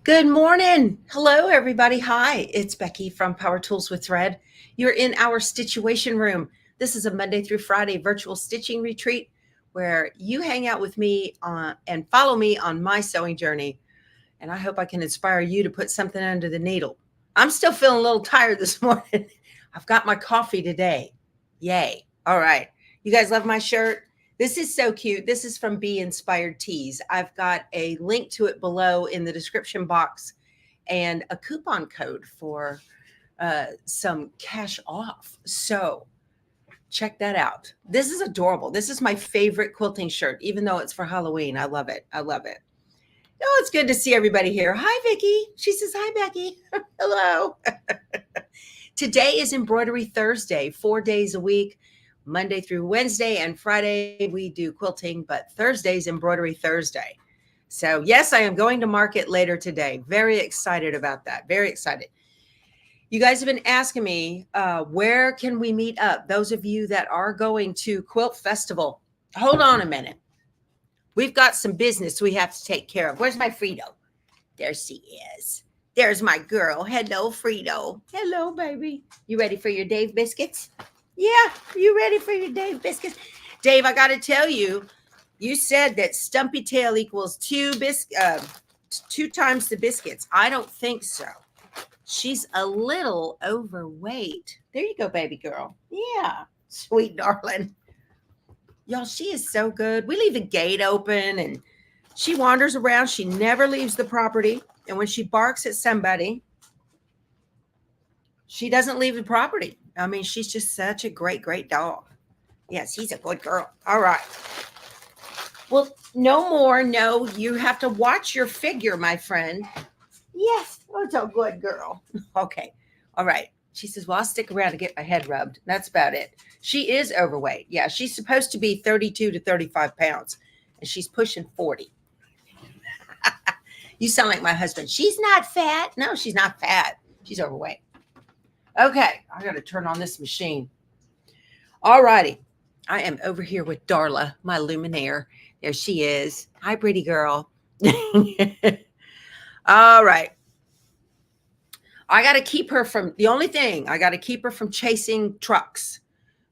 Good morning. Hello, everybody. Hi, it's Becky from Power Tools with Thread. You're in our Stitchuation room. This is a Monday through Friday virtual stitching retreat where you hang out with me and follow me on my sewing journey. And I hope I can inspire you to put something under the needle. I'm still feeling a little tired this morning. I've got my coffee today. Yay. All right. You guys love my shirt? This is so cute. This is from Bee Inspired Tees. I've got a link to it below in the description box and a coupon code for some cash off. So check that out. This is adorable. This is my favorite quilting shirt, even though it's for Halloween. I love it. I love it. Oh, it's good to see everybody here. Hi, Vicki. She says, hi, Becky. Hello. Today is Embroidery Thursday, 4 days a week. Monday through Wednesday and Friday, we do quilting, but Thursday's Embroidery Thursday. So yes, I am going to market later today. Very excited about that. Very excited. You guys have been asking me, where can we meet up? Those of you that are going to Quilt Festival, hold on a minute. We've got some business we have to take care of. Where's my Frito? There she is. There's my girl. Hello, Frito. Hello, baby. You ready for your Dave biscuits? Yeah, you ready for your Dave biscuits? Dave, I got to tell you, you said that stumpy tail equals two times the biscuits. I don't think so. She's a little overweight. There you go, baby girl. Yeah, sweet darling. Y'all, she is so good. We leave the gate open and she wanders around. She never leaves the property. And when she barks at somebody, she doesn't leave the property. I mean, she's just such a great, great dog. Yes, he's a good girl. All right. Well, no more. No, you have to watch your figure, my friend. Yes, that's a good girl. Okay. All right. She says, well, I'll stick around to get my head rubbed. That's about it. She is overweight. Yeah, she's supposed to be 32 to 35 pounds, and she's pushing 40. You sound like my husband. She's not fat. No, she's not fat. She's overweight. Okay, I got to turn on this machine. All righty. I am over here with Darla, my Luminaire. There she is. Hi, pretty girl. All right. I got to keep her from, the only thing, I got to keep her from chasing trucks.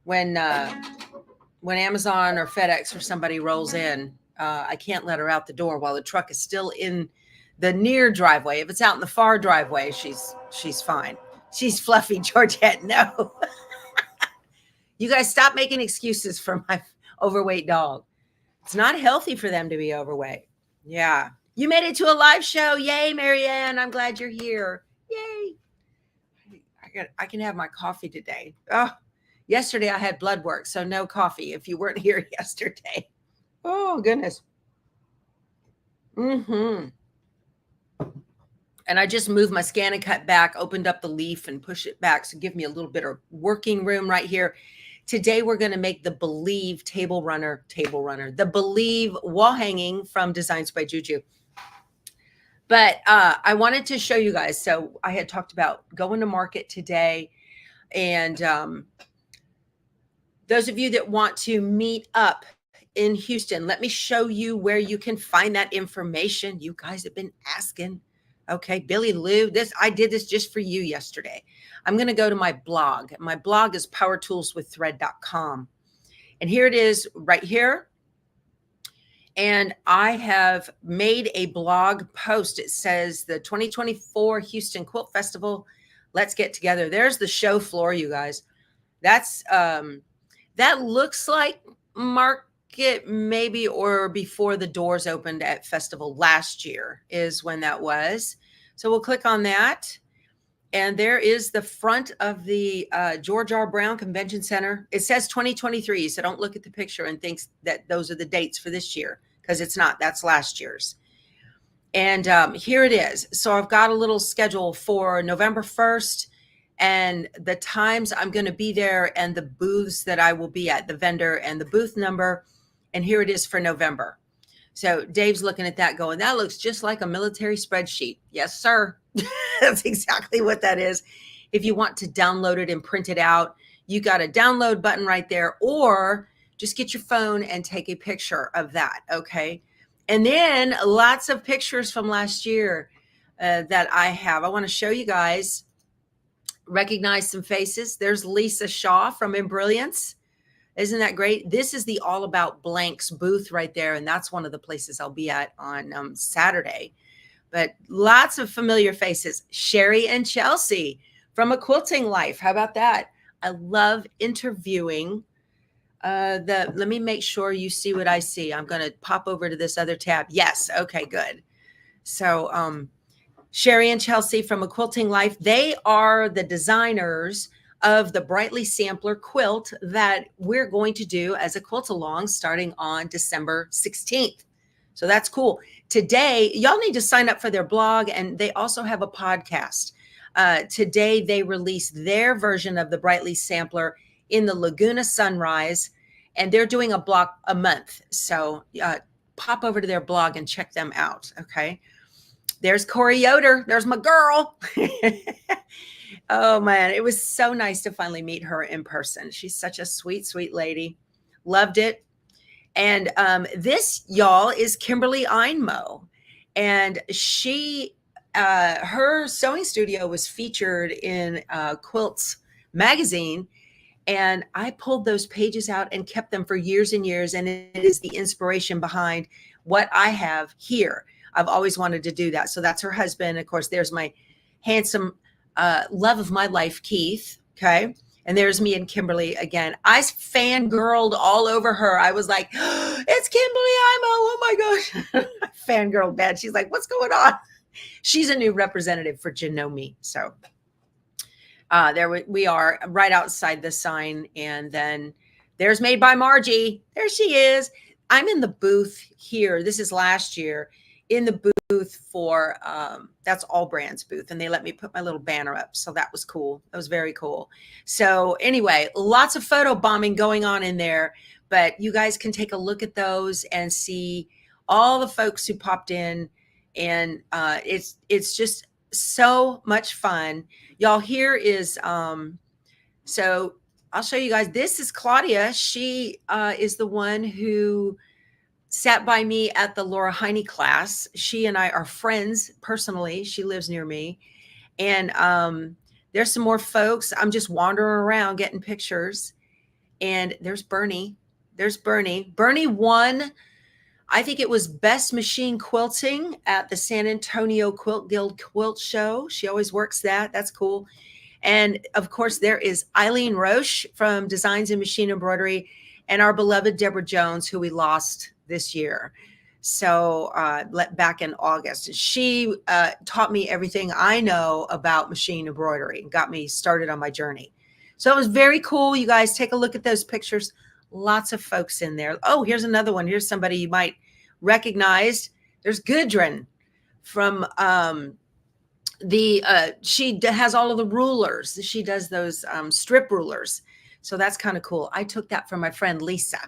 When Amazon or FedEx or somebody rolls in, I can't let her out the door while the truck is still in the near driveway. If it's out in the far driveway, she's fine. She's fluffy, Georgette. No. You guys stop making excuses for my overweight dog. It's not healthy for them to be overweight. Yeah. You made it to a live show. Yay, Marianne. I'm glad you're here. Yay. I can have my coffee today. Oh, yesterday I had blood work, so no coffee if you weren't here yesterday. Oh, goodness. Mm-hmm. And I just moved my scan and cut back, opened up the leaf and push it back. So give me a little bit of working room right here. Today, we're going to make the Believe table runner, the Believe wall hanging from Designs by Juju. But I wanted to show you guys. So I had talked about going to market today. And those of you that want to meet up in Houston, let me show you where you can find that information. You guys have been asking. Okay, Billy Lou, I did this just for you yesterday. I'm going to go to my blog. My blog is powertoolswiththread.com. And here it is right here. And I have made a blog post. It says the 2024 Houston Quilt Festival. Let's get together. There's the show floor, you guys. That's that looks like market maybe, or before the doors opened at festival last year is when that was. So we'll click on that. And there is the front of the George R. Brown Convention Center. It says 2023, so don't look at the picture and think that those are the dates for this year, because it's not. That's last year's. And here it is. So I've got a little schedule for November 1st and the times I'm going to be there and the booths that I will be at, the vendor and the booth number. And here it is for November. So Dave's looking at that going, that looks just like a military spreadsheet. Yes, sir. That's exactly what that is. If you want to download it and print it out, you got a download button right there, or just get your phone and take a picture of that. Okay. And then lots of pictures from last year. that I have. I want to show you guys, recognize some faces. There's Lisa Shaw from Embrilliance. Isn't that great? This is the All About Blanks booth right there. And that's one of the places I'll be at on Saturday. But lots of familiar faces. Sherry and Chelsea from A Quilting Life. How about that? I love interviewing let me make sure you see what I see. I'm going to pop over to this other tab. Yes. Okay, good. So, Sherry and Chelsea from A Quilting Life, they are the designers of the Brightly Sampler quilt that we're going to do as a quilt along starting on December 16th. So that's cool. Today, y'all need to sign up for their blog, and they also have a podcast. Today, they released their version of the Brightly Sampler in the Laguna Sunrise, and they're doing a block a month. So pop over to their blog and check them out. Okay. There's Corey Yoder. There's my girl. Oh man, it was so nice to finally meet her in person. She's such a sweet, sweet lady. Loved it. And this, y'all, is Kimberly Einmo. And she, her sewing studio was featured in Quilts magazine. And I pulled those pages out and kept them for years and years. And it is the inspiration behind what I have here. I've always wanted to do that. So that's her husband. Of course, there's my handsome love of my life, Keith. Okay. And there's me and Kimberly again. I fangirled all over her. I was like, oh, it's Kimberly Imo. Oh my gosh. Fangirl bad. She's like, what's going on? She's a new representative for Janome. So there we are right outside the sign. And then there's Made by Margie. There she is. I'm in the booth here. This is last year in the booth for, that's All Brands booth. And they let me put my little banner up. So that was cool. That was very cool. So anyway, lots of photo bombing going on in there, but you guys can take a look at those and see all the folks who popped in. And it's just so much fun. Y'all, here is, so I'll show you guys. This is Claudia. She is the one who sat by me at the Laura Heine class. She and I are friends personally. She lives near me. And there's some more folks. I'm just wandering around getting pictures. And there's Bernie. There's Bernie. Bernie won, I think it was Best Machine Quilting at the San Antonio Quilt Guild Quilt Show. She always works that. That's cool. And of course, there is Eileen Roche from Designs in Machine Embroidery, and our beloved Deborah Jones, who we lost this year. So back in August, she taught me everything I know about machine embroidery and got me started on my journey. So it was very cool. You guys take a look at those pictures. Lots of folks in there. Oh, here's another one. Here's somebody you might recognize. There's Gudrun from she has all of the rulers. She does those strip rulers. So that's kind of cool. I took that from my friend Lisa,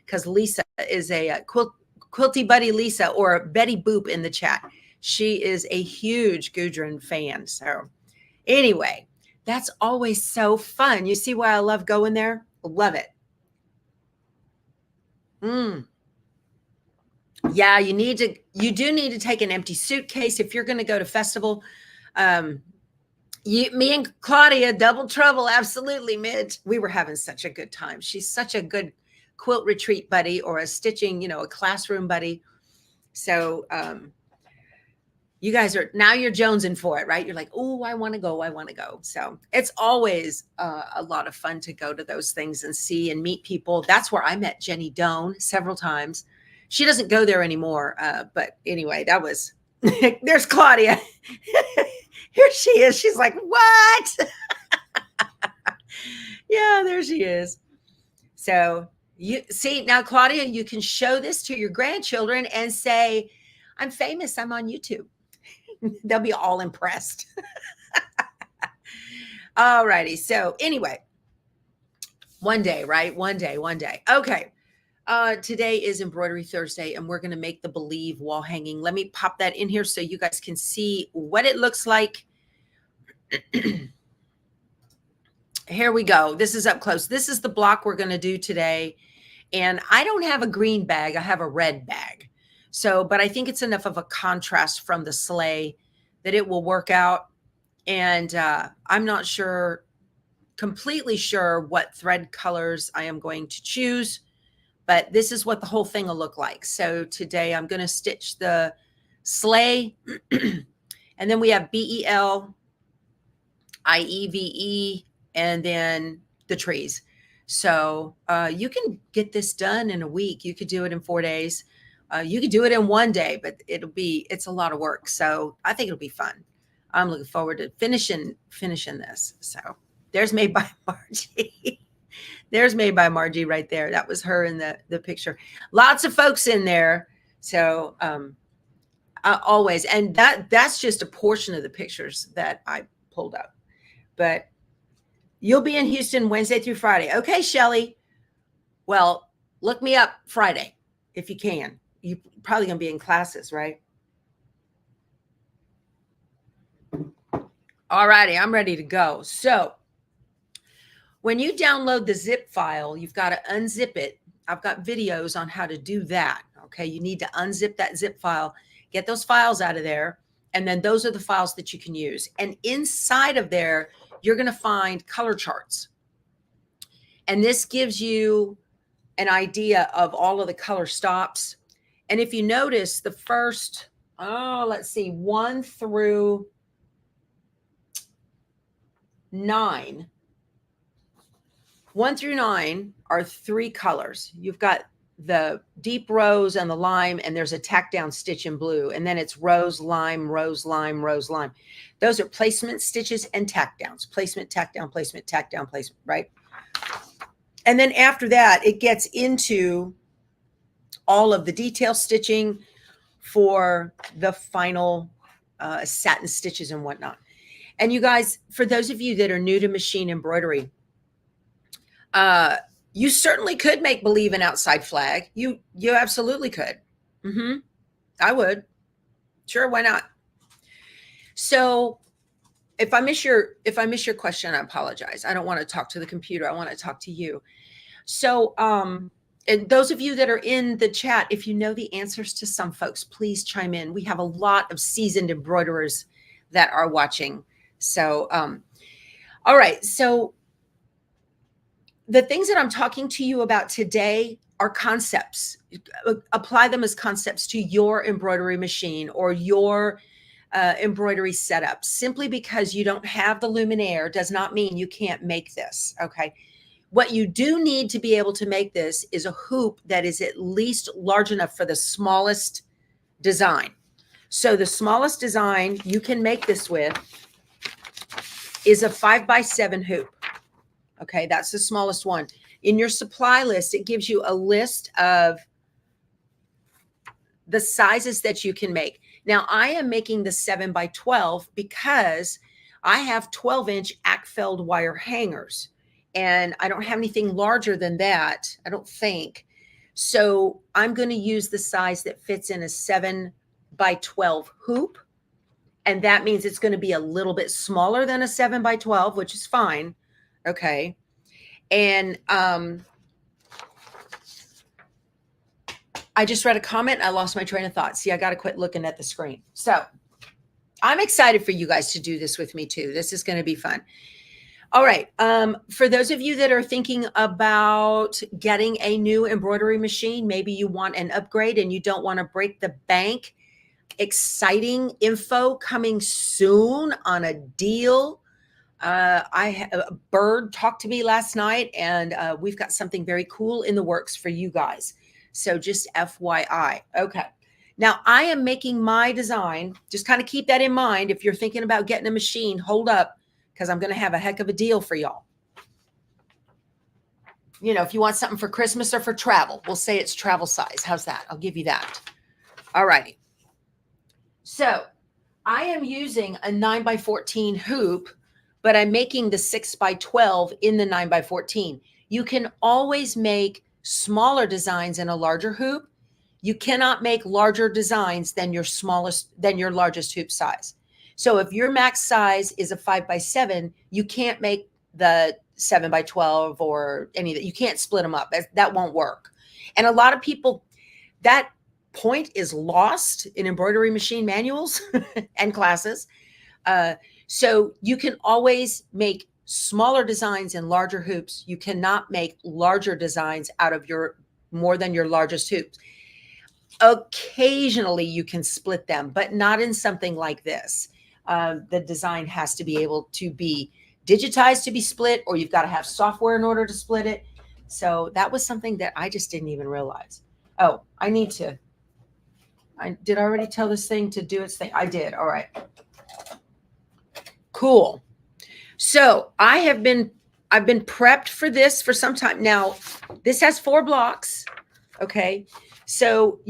because Lisa is a quilty buddy Lisa, or Betty Boop in the chat. She is a huge Gudrun fan. So anyway, that's always so fun. You see why I love going there? Love it. Yeah, you do need to take an empty suitcase if you're going to go to festival. Me and Claudia, double trouble. Absolutely, Midge. We were having such a good time. She's such a good quilt retreat buddy, or a stitching, a classroom buddy. So you guys you're jonesing for it, right? You're like, oh, I want to go. I want to go. So it's always a lot of fun to go to those things and see and meet people. That's where I met Jenny Doan several times. She doesn't go there anymore. But anyway, that was, there's Claudia. Here she is. She's like, what? Yeah, there she is. So you see now, Claudia, you can show this to your grandchildren and say, I'm famous. I'm on YouTube. They'll be all impressed. All righty. So anyway, one day, right? One day. Okay. Today is Embroidery Thursday, and we're going to make the Believe wall hanging. Let me pop that in here so you guys can see what it looks like. Here we go. This is up close. This is the block we're going to do today. And I don't have a green bag. I have a red bag. So, but I think it's enough of a contrast from the sleigh that it will work out. And I'm not completely sure what thread colors I am going to choose, but this is what the whole thing will look like. So today I'm going to stitch the sleigh, and then we have BEL, IEVE, and then the trees. So you can get this done in a week. You could do it in 4 days. You could do it in 1 day, but it's a lot of work. So I think it'll be fun. I'm looking forward to finishing this. So there's Made by Margie. There's Made by Margie right there. That was her in the picture. Lots of folks in there. So always, and that's just a portion of the pictures that I pulled up. But you'll be in Houston Wednesday through Friday. Okay, Shelly. Well, look me up Friday if you can. You're probably going to be in classes, right? All righty, I'm ready to go. So when you download the zip file, you've got to unzip it. I've got videos on how to do that. Okay, you need to unzip that zip file, get those files out of there, and then those are the files that you can use. And inside of there, you're going to find color charts. And this gives you an idea of all of the color stops. And if you notice the first, let's see, 1 through 9. 1 through 9 are 3 colors. You've got the deep rose and the lime, and there's a tack down stitch in blue. And then it's rose, lime, rose, lime, rose, lime. Those are placement stitches and tack downs. Placement, tack down, placement, tack down, placement, right? And then after that, it gets into all of the detail stitching for the final satin stitches and whatnot. And you guys, for those of you that are new to machine embroidery, you certainly could make believe an outside flag. You absolutely could. I would. Sure, why not? So if I miss your question, I apologize. I don't want to talk to the computer. I want to talk to you. So and those of you that are in the chat, if you know the answers to some folks, please chime in. We have a lot of seasoned embroiderers that are watching. So all right. So the things that I'm talking to you about today are concepts. Apply them as concepts to your embroidery machine or your embroidery setup. Simply because you don't have the luminaire does not mean you can't make this, okay? What you do need to be able to make this is a hoop that is at least large enough for the smallest design. So the smallest design you can make this with is a 5x7 hoop. Okay, that's the smallest one. In your supply list, it gives you a list of the sizes that you can make. Now, I am making the 7x12 because I have 12-inch Ackfeld wire hangers, and I don't have anything larger than that, I don't think. So I'm going to use the size that fits in a 7x12 hoop, and that means it's going to be a little bit smaller than a 7x12, which is fine. Okay. And I just read a comment. I lost my train of thought. See, I got to quit looking at the screen. So I'm excited for you guys to do this with me too. This is going to be fun. All right. For those of you that are thinking about getting a new embroidery machine, maybe you want an upgrade and you don't want to break the bank. Exciting info coming soon on a deal. A bird talked to me last night, and we've got something very cool in the works for you guys. So just FYI. Okay. Now I am making my design. Just kind of keep that in mind. If you're thinking about getting a machine, hold up, because I'm going to have a heck of a deal for y'all. You know, if you want something for Christmas or for travel, we'll say it's travel size. How's that? I'll give you that. All righty. So I am using a 9x14 hoop, but I'm making the 6x12 in the 9x14. You can always make smaller designs in a larger hoop. You cannot make larger designs than your largest hoop size. So if your max size is a 5x7, you can't make the 7x12 or any of that. You can't split them up. That won't work. And a lot of people, that point is lost in embroidery machine manuals and classes. So you can always make smaller designs in larger hoops. You cannot make larger designs out of your more than your largest hoops. Occasionally you can split them, but not in something like this. The design has to be able to be digitized to be split, or you've got to have software in order to split it. So that was something that I just didn't even realize. Oh, I did already tell this thing to do its thing. I did. All right. Cool. So I've been prepped for this for some time. Now, this has 4 blocks. Okay. So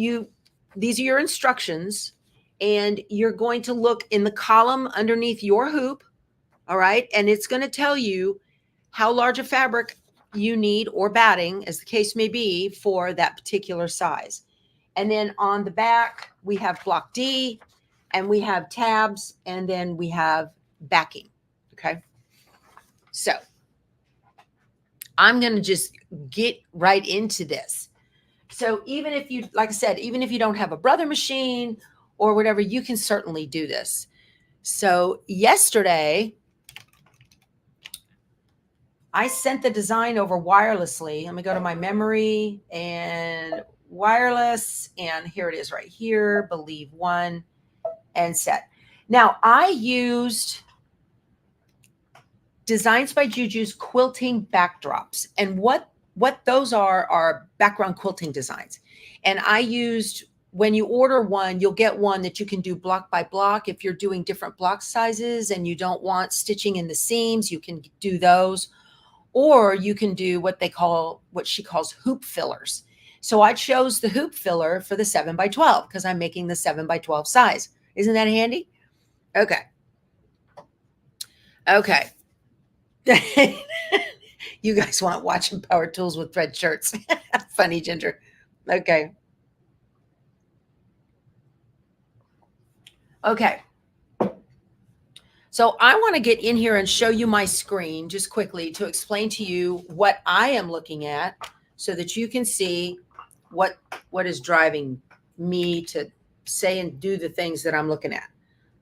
these are your instructions, and you're going to look in the column underneath your hoop. All right. And it's going to tell you how large a fabric you need, or batting, as the case may be, for that particular size. And then on the back, we have block D, and we have tabs, and then we have backing. Okay. So I'm going to just get right into this. So even if you, like I said, even if you don't have a brother machine or whatever, you can certainly do this. So yesterday, I sent the design over wirelessly. Let me go to my memory and wireless. And here it is right here. Believe one and set. Now I used Designs by Juju's quilting backdrops. And what those are background quilting designs. And I used, when you order one, you'll get one that you can do block by block. If you're doing different block sizes and you don't want stitching in the seams, you can do those. Or you can do what she calls hoop fillers. So I chose the hoop filler for the 7x12 because I'm making the 7x12 size. Isn't that handy? Okay. Okay. You guys want watching Power Tools with Thread shirts. Funny, Ginger. Okay. Okay. So I want to get in here and show you my screen just quickly to explain to you what I am looking at so that you can see what is driving me to say and do the things that I'm looking at.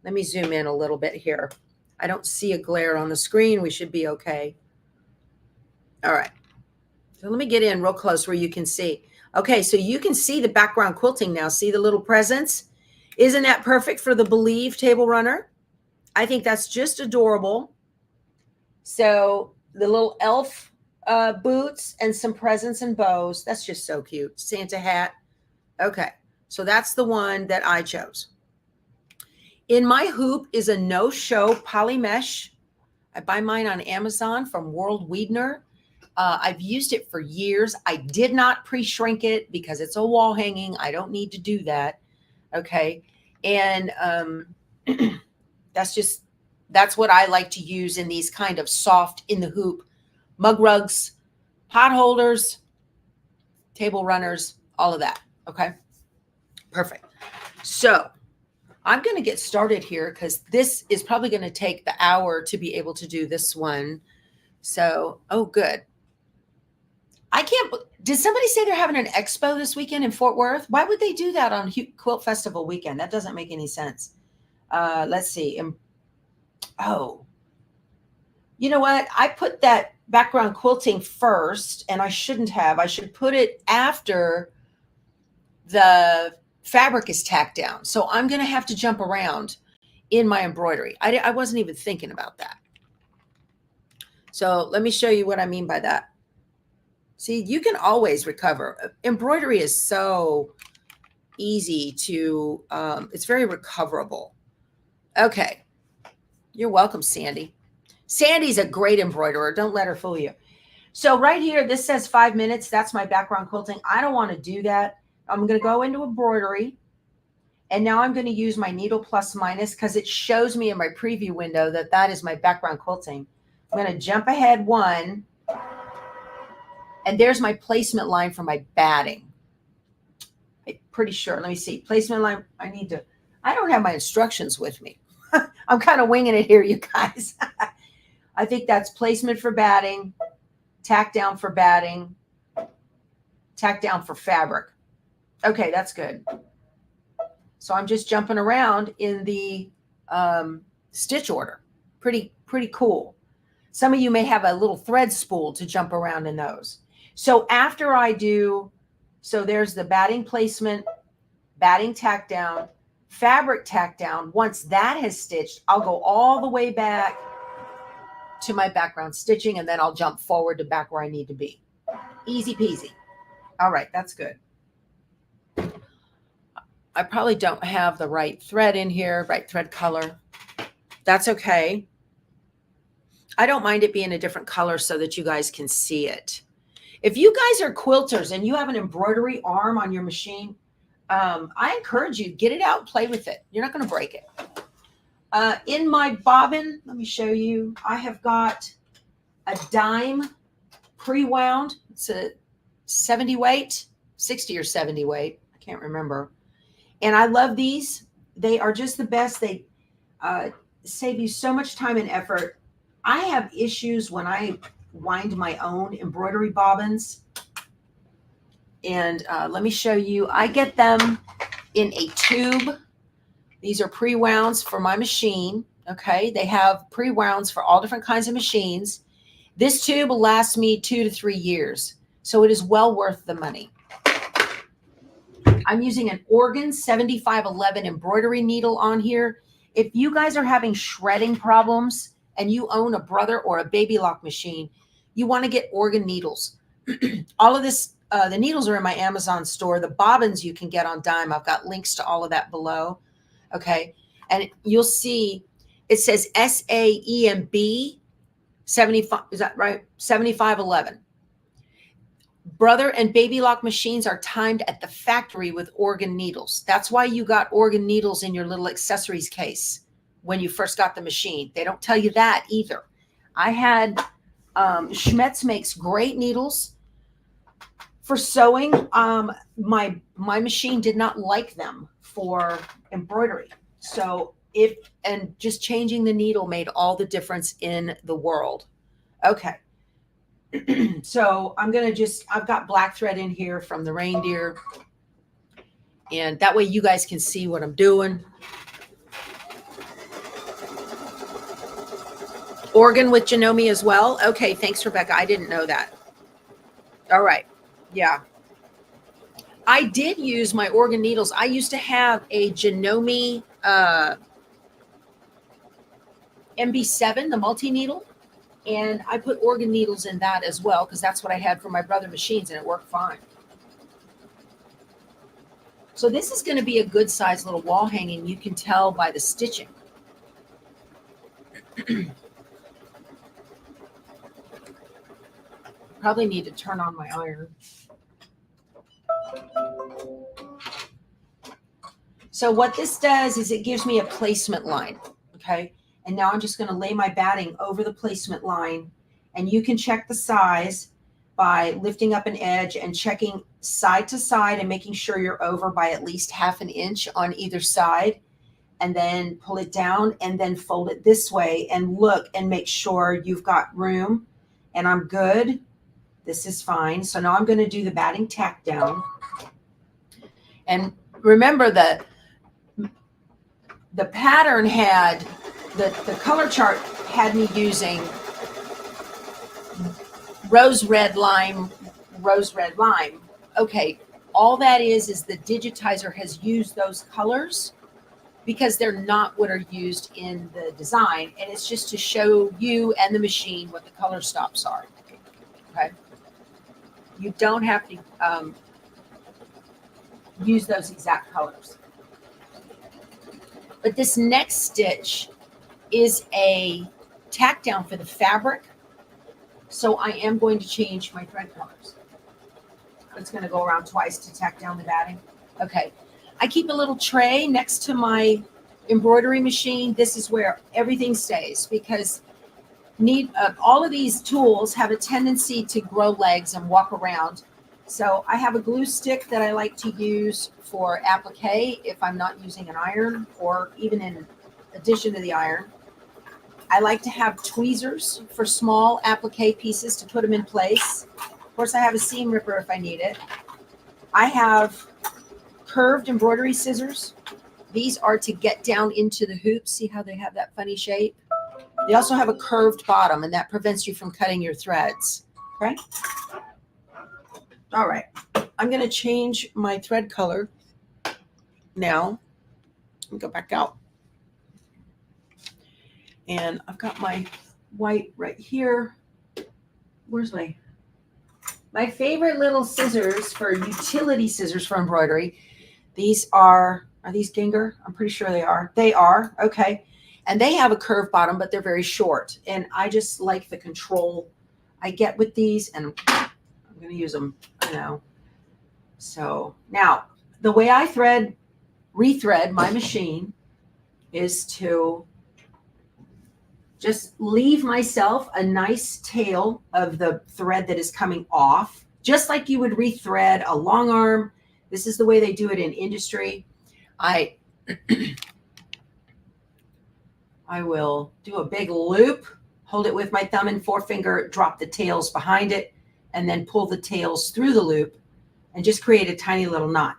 Let me zoom in a little bit here. I don't see a glare on the screen. We should be okay. All right. So let me get in real close where you can see. Okay, so you can see the background quilting now. See the little presents? Isn't that perfect for the Believe table runner? I think that's just adorable. So the little elf boots and some presents and bows. That's just so cute. Santa hat. Okay, so that's the one that I chose. In my hoop is a no-show poly mesh. I buy mine on Amazon from World Weedner. I've used it for years. I did not pre-shrink it because it's a wall hanging. I don't need to do that. Okay. And that's what I like to use in these kind of soft in the hoop mug rugs, pot holders, table runners, all of that. Okay. Perfect. So I'm going to get started here because this is probably going to take the hour to be able to do this one. So, oh, good. Did somebody say they're having an expo this weekend in Fort Worth? Why would they do that on Quilt Festival weekend? That doesn't make any sense. Let's see. Oh, you know what? I put that background quilting first, and I shouldn't have. I should put it after the fabric is tacked down. So I'm going to have to jump around in my embroidery. I wasn't even thinking about that. So let me show you what I mean by that. See, you can always recover. Embroidery is so easy to, it's very recoverable. Okay. You're welcome, Sandy. Sandy's a great embroiderer. Don't let her fool you. So right here, this says 5 minutes. That's my background quilting. I don't want to do that. I'm going to go into embroidery. And now I'm going to use my needle plus minus because it shows me in my preview window that that is my background quilting. I'm going to jump ahead 1. And there's my placement line for my batting. I'm pretty sure. Let me see. Placement line. I don't have my instructions with me. I'm kind of winging it here, you guys. I think that's placement for batting, tack down for batting, tack down for fabric. Okay, that's good. So I'm just jumping around in the stitch order. Pretty cool. Some of you may have a little thread spool to jump around in those. So after I do, so there's the batting placement, batting tack down, fabric tack down. Once that has stitched, I'll go all the way back to my background stitching, and then I'll jump forward to back where I need to be. Easy peasy. All right, that's good. I probably don't have the right thread in here, right thread color. That's okay. I don't mind it being a different color so that you guys can see it. If you guys are quilters and you have an embroidery arm on your machine, I encourage you, get it out and play with it. You're not going to break it. In my bobbin, let me show you, I have got a dime pre-wound. It's a 70 weight, 60 or 70 weight. I can't remember. And I love these. They are just the best. They save you so much time and effort. I have issues when I wind my own embroidery bobbins. And let me show you. I get them in a tube. These are pre-wounds for my machine. Okay. They have pre-wounds for all different kinds of machines. This tube will last me 2 to 3 years. So it is well worth the money. I'm using an Organ 7511 embroidery needle on here. If you guys are having shredding problems and you own a brother or a baby lock machine, you want to get Organ needles. All of this, the needles are in my Amazon store. The bobbins you can get on Dime. I've got links to all of that below. Okay. And you'll see it says SAEMB 75. Is that right? 7511. Brother and baby lock machines are timed at the factory with Organ needles. That's why you got Organ needles in your little accessories case when you first got the machine. They don't tell you that either. I had Schmetz makes great needles for sewing. My machine did not like them for embroidery. So just changing the needle made all the difference in the world. Okay. So I'm going to I've got black thread in here from the reindeer. And that way you guys can see what I'm doing. Organ with Janome as well. Okay. Thanks, Rebecca. I didn't know that. All right. Yeah. I did use my Organ needles. I used to have a Janome MB7, the multi-needle. And I put Organ needles in that as well, because that's what I had for my brother machines, and it worked fine. So this is going to be a good size little wall hanging. You can tell by the stitching. Probably need to turn on my iron. So what this does is it gives me a placement line. Okay. And now I'm just going to lay my batting over the placement line, and you can check the size by lifting up an edge and checking side to side and making sure you're over by at least ½ an inch on either side, and then pull it down and then fold it this way and look and make sure you've got room. And I'm good. This is fine. So now I'm going to do the batting tack down. And remember that the pattern had the color chart had me using rose red lime. Okay, all that is the digitizer has used those colors because they're not what are used in the design, and it's just to show you and the machine what the color stops are. Okay, you don't have to use those exact colors. But this next stitch is a tack down for the fabric. So I am going to change my thread colors. It's going to go around twice to tack down the batting. Okay. I keep a little tray next to my embroidery machine. This is where everything stays, because all of these tools have a tendency to grow legs and walk around. So I have a glue stick that I like to use for applique if I'm not using an iron, or even in addition to the iron. I like to have tweezers for small applique pieces to put them in place. Of course, I have a seam ripper if I need it. I have curved embroidery scissors. These are to get down into the hoops. See how they have that funny shape? They also have a curved bottom, and that prevents you from cutting your threads. Okay. All right. I'm going to change my thread color now. Let me go back out. And I've got my white right here. Where's my favorite little scissors for utility scissors for embroidery? These are these Ginger? I'm pretty sure they are. They are. Okay. And they have a curved bottom, but they're very short. And I just like the control I get with these, and I'm going to use them, you know. So now the way I rethread my machine is to just leave myself a nice tail of the thread that is coming off, just like you would rethread a long arm. This is the way they do it in industry. I will do a big loop, hold it with my thumb and forefinger, drop the tails behind it, and then pull the tails through the loop and just create a tiny little knot.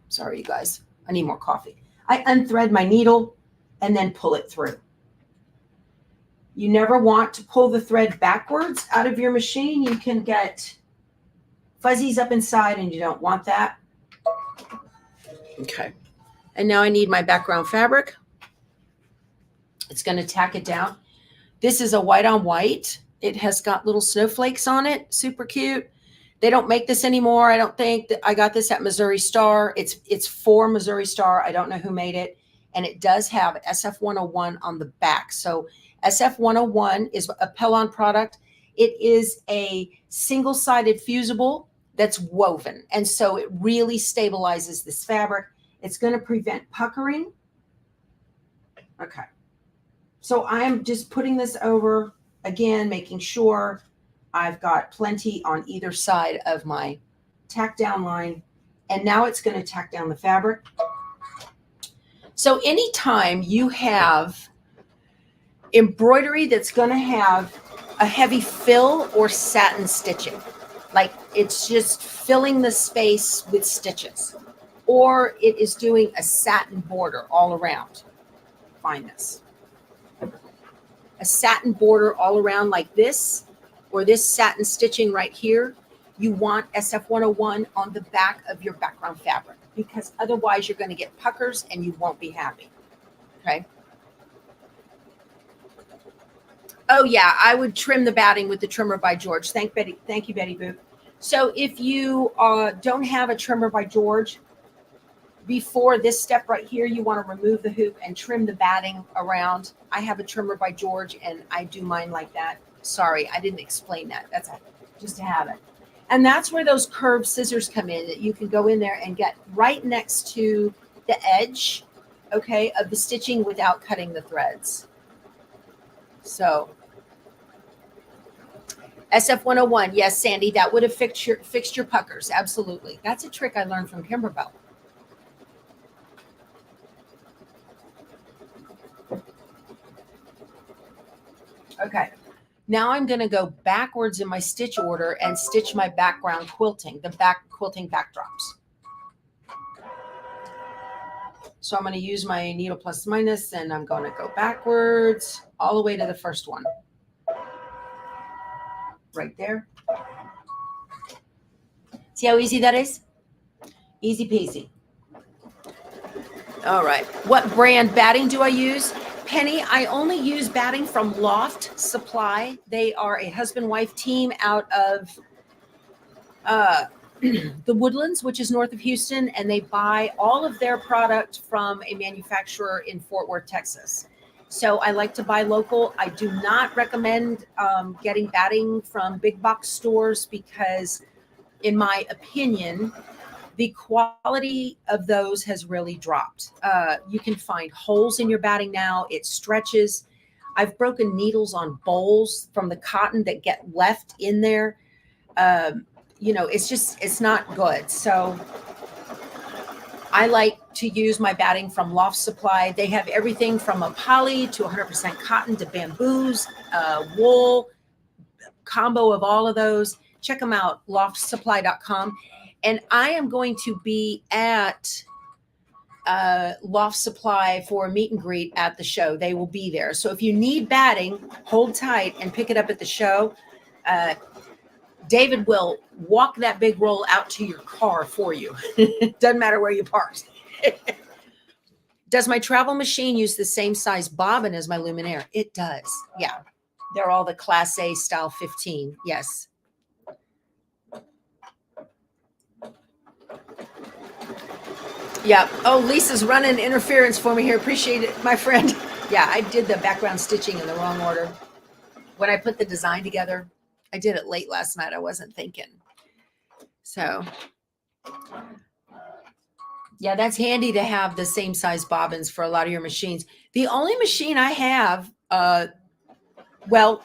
Sorry, you guys. I need more coffee. I unthread my needle and then pull it through. You never want to pull the thread backwards out of your machine. You can get fuzzies up inside, and you don't want that. Okay. And now I need my background fabric. It's going to tack it down. This is a white on white. It has got little snowflakes on it. Super cute. They don't make this anymore. I don't think. I got this at Missouri Star. It's for Missouri Star. I don't know who made it. And it does have SF101 on the back. So SF101 is a Pellon product. It is a single-sided fusible that's woven. And so it really stabilizes this fabric. It's going to prevent puckering. Okay. So I'm just putting this over, again, making sure I've got plenty on either side of my tack down line. And now it's going to tack down the fabric. So anytime you have embroidery that's going to have a heavy fill or satin stitching, like it's just filling the space with stitches, or it is doing a satin border all around. Find this. A satin border all around like this, or this satin stitching right here, you want SF101 on the back of your background fabric, because otherwise you're going to get puckers and you won't be happy. Okay. Oh yeah, I would trim the batting with the trimmer by George. Thank you, Betty Boo. So if you don't have a trimmer by George, before this step right here, you want to remove the hoop and trim the batting around. I have a trimmer by George, and I do mine like that. Sorry, I didn't explain that. That's just a habit. And that's where those curved scissors come in, that you can go in there and get right next to the edge, okay, of the stitching without cutting the threads. So SF101, yes, Sandy, that would have fixed your puckers. Absolutely. That's a trick I learned from Kimberbell. Okay. Now I'm going to go backwards in my stitch order and stitch my background quilting, the back quilting backdrops. So I'm going to use my needle plus minus, and I'm going to go backwards all the way to the first one. Right there. See how easy that is? Easy peasy. All right. What brand batting do I use? Penny, I only use batting from Loft Supply. They are a husband-wife team out of the Woodlands, which is north of Houston, and they buy all of their product from a manufacturer in Fort Worth, Texas. So I like to buy local. I do not recommend getting batting from big box stores because, in my opinion, the quality of those has really dropped. You can find holes in your batting now. It stretches. I've broken needles on bowls from the cotton that get left in there. You know, it's not good. So I like to use my batting from Loft Supply. They have everything from a poly to 100% cotton to bamboos, wool, combo of all of those. Check them out, loftsupply.com. And I am going to be at Loft Supply for a meet and greet at the show. They will be there. So if you need batting, hold tight and pick it up at the show. David will walk that big roll out to your car for you. Doesn't matter where you parked. Does my travel machine use the same size bobbin as my Luminaire? It does. Yeah. They're all the Class A style 15. Yes. Yeah. Oh, Lisa's running interference for me here. Appreciate it, my friend. Yeah, I did the background stitching in the wrong order. When I put the design together, I did it late last night. I wasn't thinking. So, yeah, that's handy to have the same size bobbins for a lot of your machines. The only machine I have, well,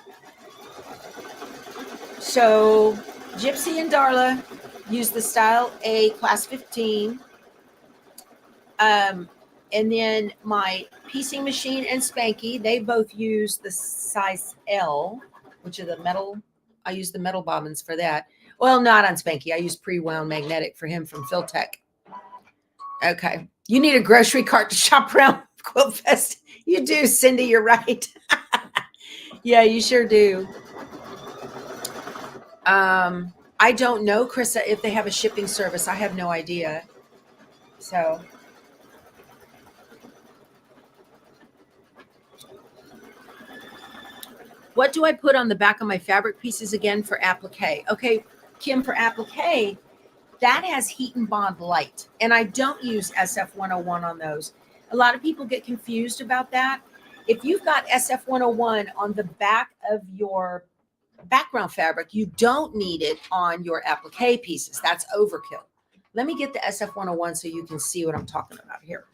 so Gypsy and Darla use the style A class 15. And then my piecing machine and Spanky, they both use the size L, which is the metal. I use the metal bobbins for that. Well, not on Spanky. I use pre-wound magnetic for him from Philtech. Okay. You need a grocery cart to shop around Quilt Fest. You do, Cindy. You're right. Yeah, you sure do. I don't know, Krista, if they have a shipping service. I have no idea. So... what do I put on the back of my fabric pieces again for applique? Okay, Kim, for applique, that has Heat and Bond Light. And I don't use SF101 on those. A lot of people get confused about that. If you've got SF101 on the back of your background fabric, you don't need it on your applique pieces. That's overkill. Let me get the SF101 so you can see what I'm talking about here.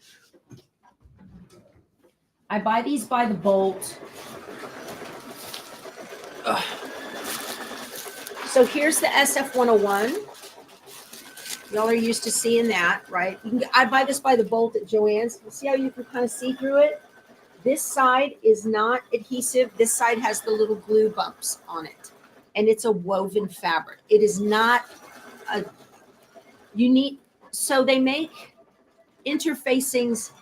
I buy these by the bolt. Ugh. So here's the SF101. Y'all are used to seeing that, right? I buy this by the bolt at Joann's. See how you can kind of see through it? This side is not adhesive. This side has the little glue bumps on it. And it's a woven fabric. It is not a unique. So they make interfacings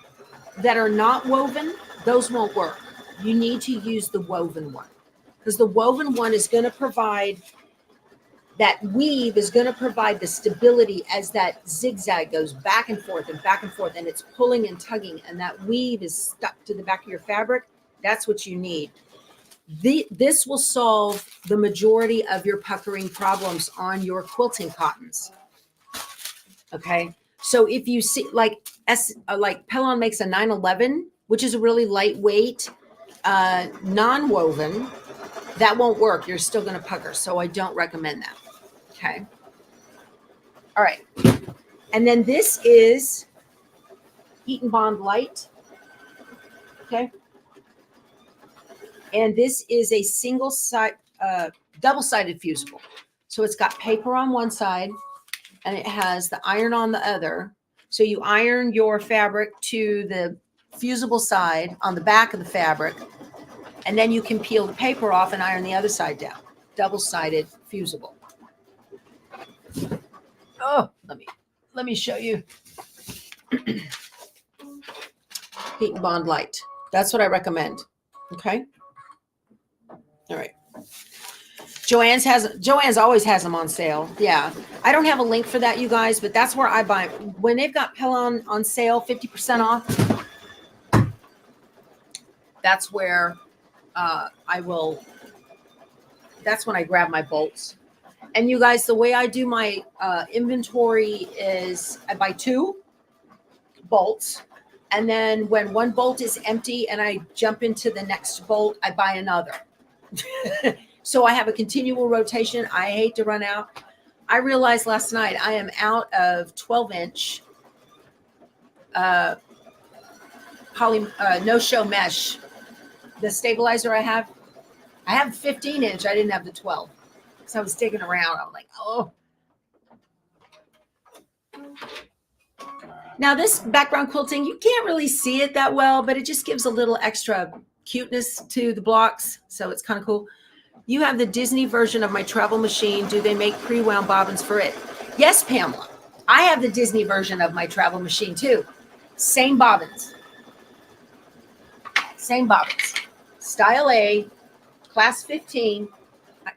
that are not woven. Those won't work. You need to use the woven one. Because the woven one is going to provide, that weave is going to provide the stability as that zigzag goes back and forth, and it's pulling and tugging, and that weave is stuck to the back of your fabric. That's what you need. This will solve the majority of your puckering problems on your quilting cottons. Okay, so if you see, like Pellon makes a 911, which is a really lightweight, non-woven. That won't work. You're still going to pucker. So I don't recommend that. Okay. All right. And then this is Heat and Bond Light. Okay. And this is a single side, double-sided fusible. So it's got paper on one side and it has the iron on the other. So you iron your fabric to the fusible side on the back of the fabric. And then you can peel the paper off and iron the other side down. Double-sided fusible. Oh, let me show you. Heat and Bond Light. That's what I recommend. Okay. All right. Joann's always has them on sale. Yeah. I don't have a link for that, you guys, but that's where I buy them. When they've got Pellon on sale, 50% off, that's where that's when I grab my bolts. And you guys, the way I do my inventory is I buy 2 bolts. And then when one bolt is empty and I jump into the next bolt, I buy another. So I have a continual rotation. I hate to run out. I realized last night I am out of 12-inch no-show mesh. The stabilizer I have 15-inch. I didn't have the 12. So I was digging around. I was like, oh. Now this background quilting, you can't really see it that well, but it just gives a little extra cuteness to the blocks. So it's kind of cool. You have the Disney version of my travel machine. Do they make pre-wound bobbins for it? Yes, Pamela. I have the Disney version of my travel machine too. Same bobbins. Same bobbins. Style A, class 15.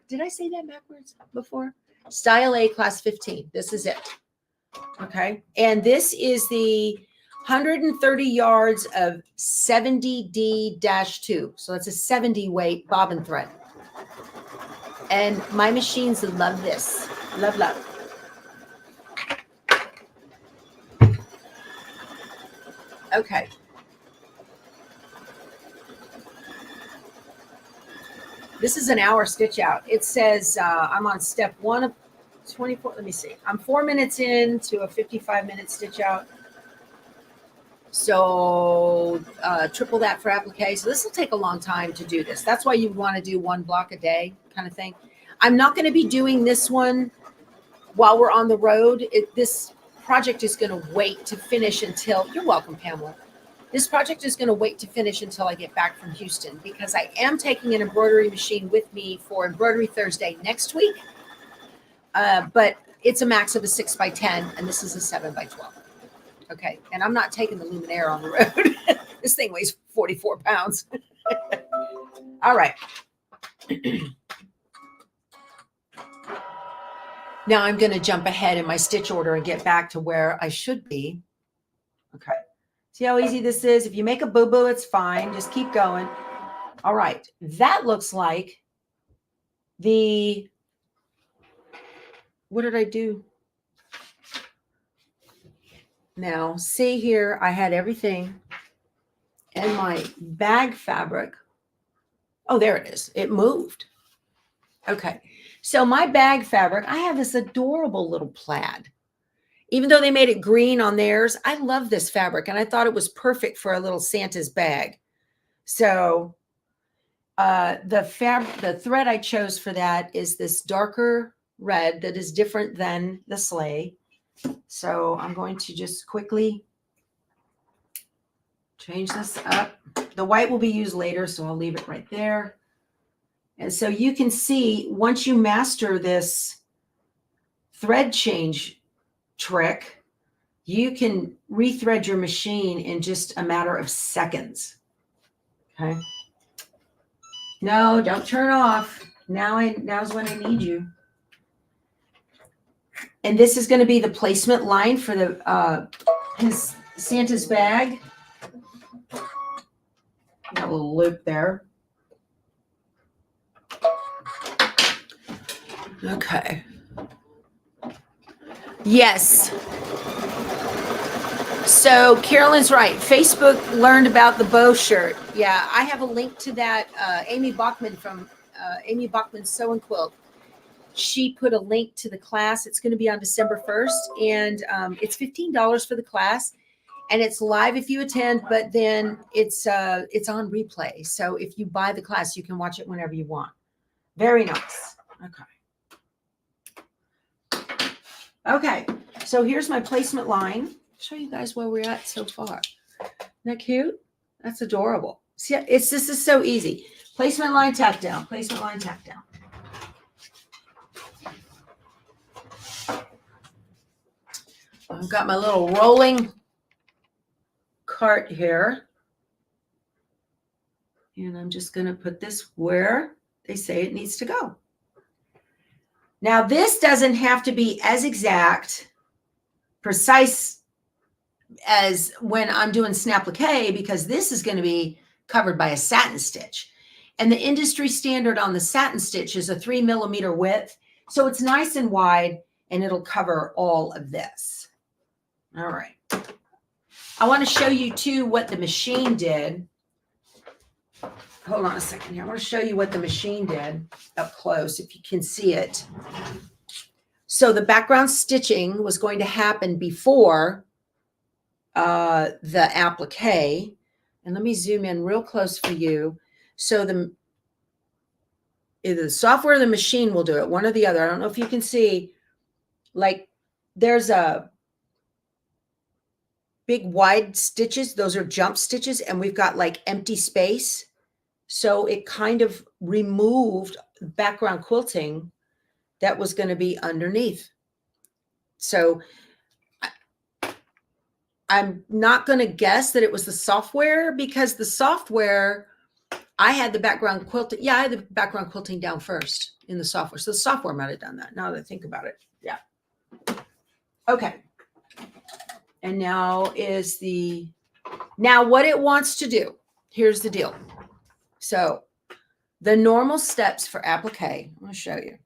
Did I say that backwards before? Style A, class 15. This is it. Okay. And this is the 130 yards of 70D-2. So it's a 70 weight bobbin thread. And my machines love this. Love, love. Okay. This is an hour stitch out. It says I'm on step 1 of 24. Let me see. I'm 4 minutes into a 55-minute stitch out. So triple that for applique. So this will take a long time to do this. That's why you want to do 1 block a day kind of thing. I'm not going to be doing this one while we're on the road. This project is going to wait to finish until, you're welcome, Pamela. This project is going to wait to finish until I get back from Houston, because I am taking an embroidery machine with me for Embroidery Thursday next week. But it's a max of a 6x10, and this is a 7x12. Okay, and I'm not taking the Luminaire on the road. This thing weighs 44 pounds. All right. Now I'm going to jump ahead in my stitch order and get back to where I should be. Okay. See how easy this is? If you make a boo-boo, it's fine. Just keep going. All right. That looks like the, what did I do? Now, see here, I had everything in my bag fabric. Oh, there it is. It moved. Okay. So my bag fabric, I have this adorable little plaid. Even though they made it green on theirs, I love this fabric, and I thought it was perfect for a little Santa's bag. So the thread I chose for that is this darker red that is different than the sleigh. So I'm going to just quickly change this up. The white will be used later, so I'll leave it right there. And so you can see, once you master this thread change trick, you can rethread your machine in just a matter of seconds. Okay. No, don't turn off. Now's when I need you. And this is going to be the placement line for the his Santa's bag. Got a little loop there. Okay. Yes. So Carolyn's right. Facebook learned about the bow shirt. Yeah, I have a link to that. Amy Bachman from Amy Bachman's Sew and Quilt. She put a link to the class. It's going to be on December 1st, and it's $15 for the class, and it's live if you attend. But then it's on replay. So if you buy the class, you can watch it whenever you want. Very nice. Okay. Okay, so here's my placement line. I'll show you guys where we're at so far. Isn't that cute? That's adorable. See, this is so easy. Placement line, tack down. Placement line, tack down. I've got my little rolling cart here. And I'm just going to put this where they say it needs to go. Now, this doesn't have to be as exact, precise as when I'm doing snapplique, because this is going to be covered by a satin stitch. And the industry standard on the satin stitch is a 3 millimeter width. So it's nice and wide, and it'll cover all of this. All right. I want to show you, too, what the machine did. Hold on a second here. I want to show you what the machine did up close, if you can see it. So the background stitching was going to happen before the applique. And let me zoom in real close for you. So either the software or the machine will do it, one or the other. I don't know if you can see, like, there's a big wide stitches. Those are jump stitches, and we've got like empty space. So it kind of removed background quilting that was going to be underneath. So I'm not going to guess that it was the software, because the software, I had the background quilting. Yeah, I had the background quilting down first in the software. So the software might have done that, now that I think about it. Yeah. Okay. And now what it wants to do. Here's the deal. So the normal steps for applique, I'm going to show you.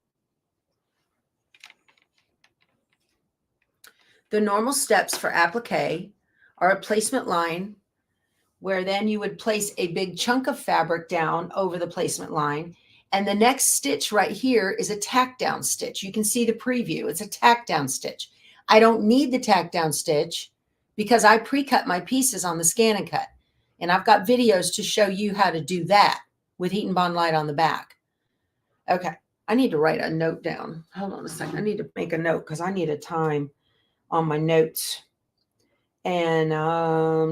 The normal steps for applique are a placement line, where then you would place a big chunk of fabric down over the placement line. And the next stitch right here is a tack down stitch. You can see the preview. It's a tack down stitch. I don't need the tack down stitch because I pre-cut my pieces on the Scan and Cut. And I've got videos to show you how to do that with Heat and Bond Light on the back. Okay, I need to write a note down. Hold on a second. I need to make a note because I need a time on my notes. And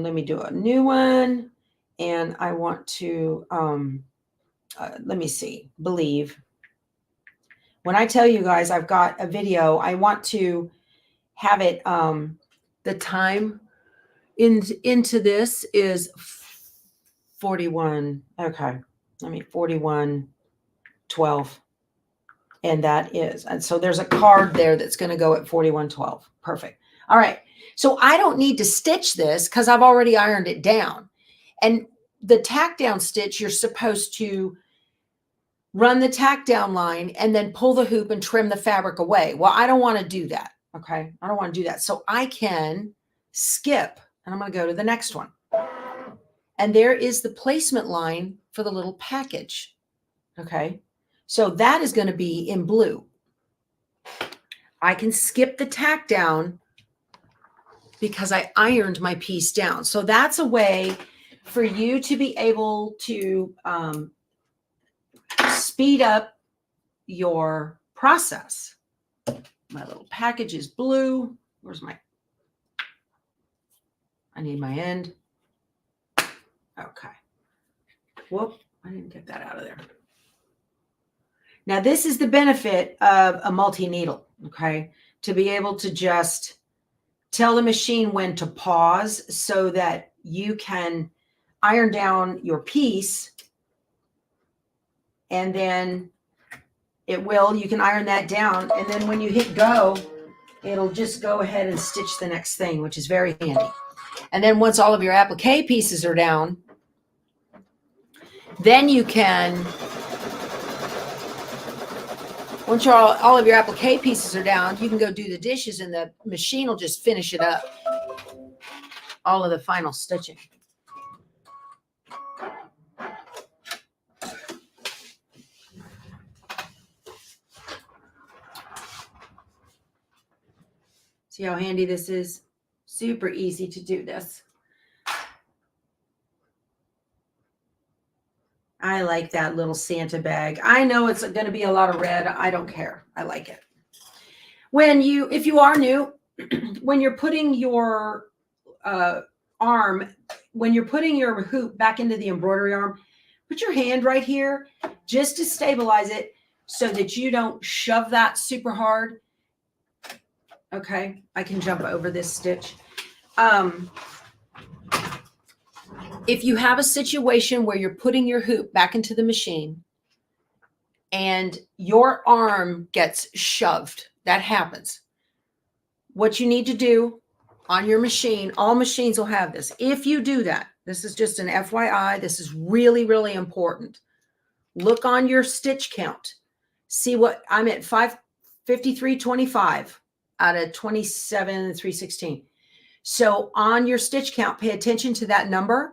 let me do a new one. And I want to, let me see, believe. When I tell you guys I've got a video, I want to have it, the time into this is 41. Okay, let me 41:12. And that is, and so there's a card there that's going to go at 41:12. Perfect. All right. So I don't need to stitch this because I've already ironed it down. And the tack down stitch, you're supposed to run the tack down line and then pull the hoop and trim the fabric away. Well, I don't want to do that. Okay. I don't want to do that. So I can skip, and I'm going to go to the next one. And there is the placement line for the little package. Okay. So that is going to be in blue. I can skip the tack down because I ironed my piece down. So that's a way for you to be able to speed up your process. My little package is blue. Where's I need my end. Okay. Whoop, I didn't get that out of there. Now, this is the benefit of a multi-needle, okay? To be able to just tell the machine when to pause so that you can iron down your piece, and then you can iron that down, and then when you hit go, it'll just go ahead and stitch the next thing, which is very handy. And then once all of your applique pieces are down, then you can, once all of your applique pieces are down, you can go do the dishes and the machine will just finish it up. All of the final stitching. See how handy this is? Super easy to do this. I like that little Santa bag. I know it's going to be a lot of red. I don't care. I like it. If you are new, when you're putting your arm, when you're putting your hoop back into the embroidery arm, put your hand right here just to stabilize it so that you don't shove that super hard. Okay, I can jump over this stitch. If you have a situation where you're putting your hoop back into the machine and your arm gets shoved, that happens. What you need to do on your machine, all machines will have this. If you do that, this is just an FYI, this is really, really important. Look on your stitch count. See what I'm at, 53.25 out of 27,316. So on your stitch count, pay attention to that number.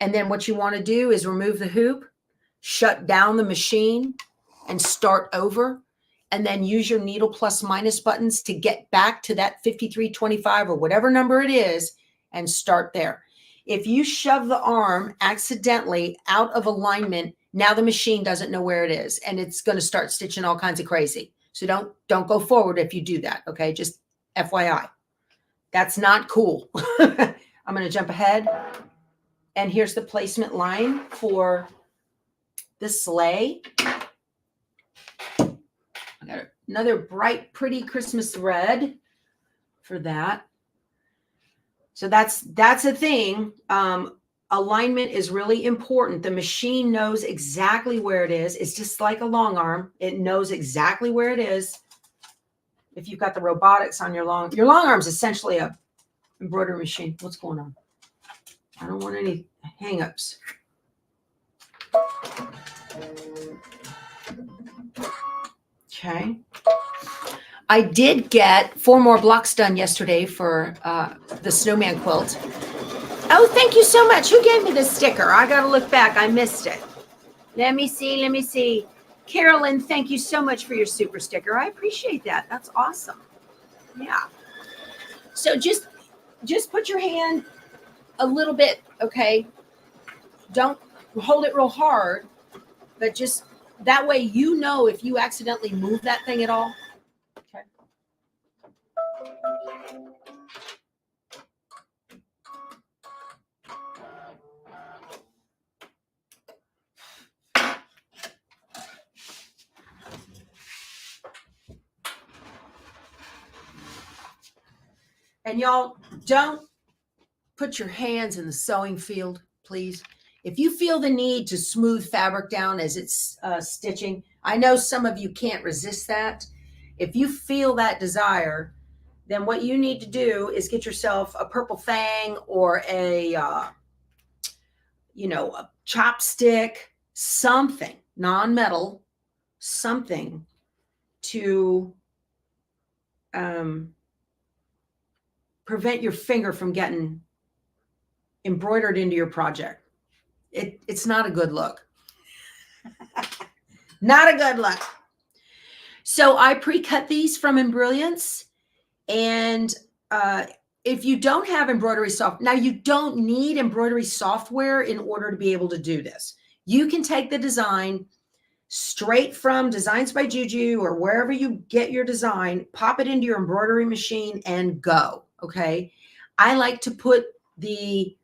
And then what you want to do is remove the hoop, shut down the machine, and start over. And then use your needle plus minus buttons to get back to that 53.25 or whatever number it is and start there. If you shove the arm accidentally out of alignment, now the machine doesn't know where it is and it's going to start stitching all kinds of crazy. So don't go forward if you do that. Okay. Just FYI. That's not cool. I'm going to jump ahead. And here's the placement line for the sleigh. I got another bright, pretty Christmas red for that. So that's a thing. Alignment is really important. The machine knows exactly where it is. It's just like a long arm. It knows exactly where it is. If you've got the robotics on your long arm is essentially a embroidery machine. What's going on? I don't want any hang-ups. Okay. I did get 4 more blocks done yesterday for the snowman quilt. Oh, thank you so much. Who gave me this sticker? I got to look back. I missed it. Let me see. Carolyn, thank you so much for your super sticker. I appreciate that. That's awesome. Yeah. So just put your hand a little bit, okay? Don't hold it real hard, but just that way you know if you accidentally move that thing at all. Okay. And y'all, don't put your hands in the sewing field, please. If you feel the need to smooth fabric down as it's stitching, I know some of you can't resist that. If you feel that desire, then what you need to do is get yourself a purple fang or a chopstick, something non-metal, something to prevent your finger from getting embroidered into your project. It's not a good look. Not a good look. So I pre-cut these from Embrilliance, and if you don't have embroidery software, now you don't need embroidery software in order to be able to do this. You can take the design straight from Designs by Juju or wherever you get your design, pop it into your embroidery machine and go, okay? I like to put the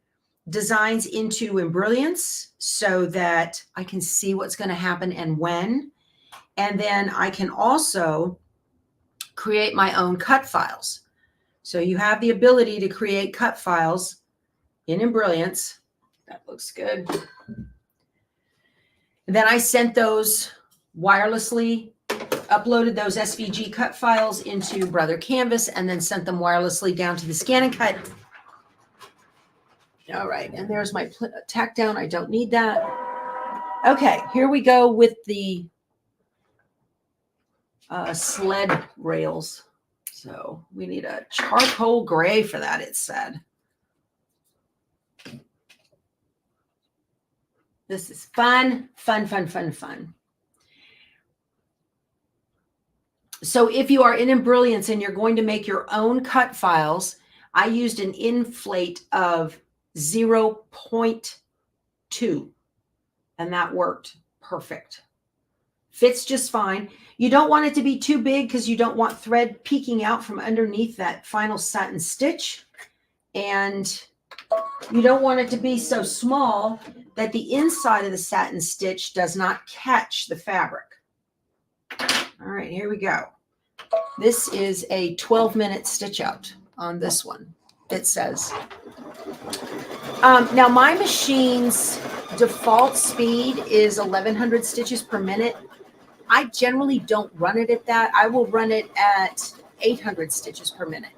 designs into Embrilliance so that I can see what's going to happen and when. And then I can also create my own cut files. So you have the ability to create cut files in Embrilliance. That looks good. And then I sent those wirelessly, uploaded those SVG cut files into Brother Canvas, and then sent them wirelessly down to the Scan and Cut. All right, and there's my tack down. I don't need that. Okay, here we go with the sled rails. So we need a charcoal gray for that, it said. This is fun. So if you are in Embrilliance and you're going to make your own cut files, I used an inflate of 0.2, and that worked perfect. Fits just fine. You don't want it to be too big because you don't want thread peeking out from underneath that final satin stitch. And you don't want it to be so small that the inside of the satin stitch does not catch the fabric. All right, here we go. This is a 12-minute stitch out on this one, it says. Now, my machine's default speed is 1,100 stitches per minute. I generally don't run it at that. I will run it at 800 stitches per minute.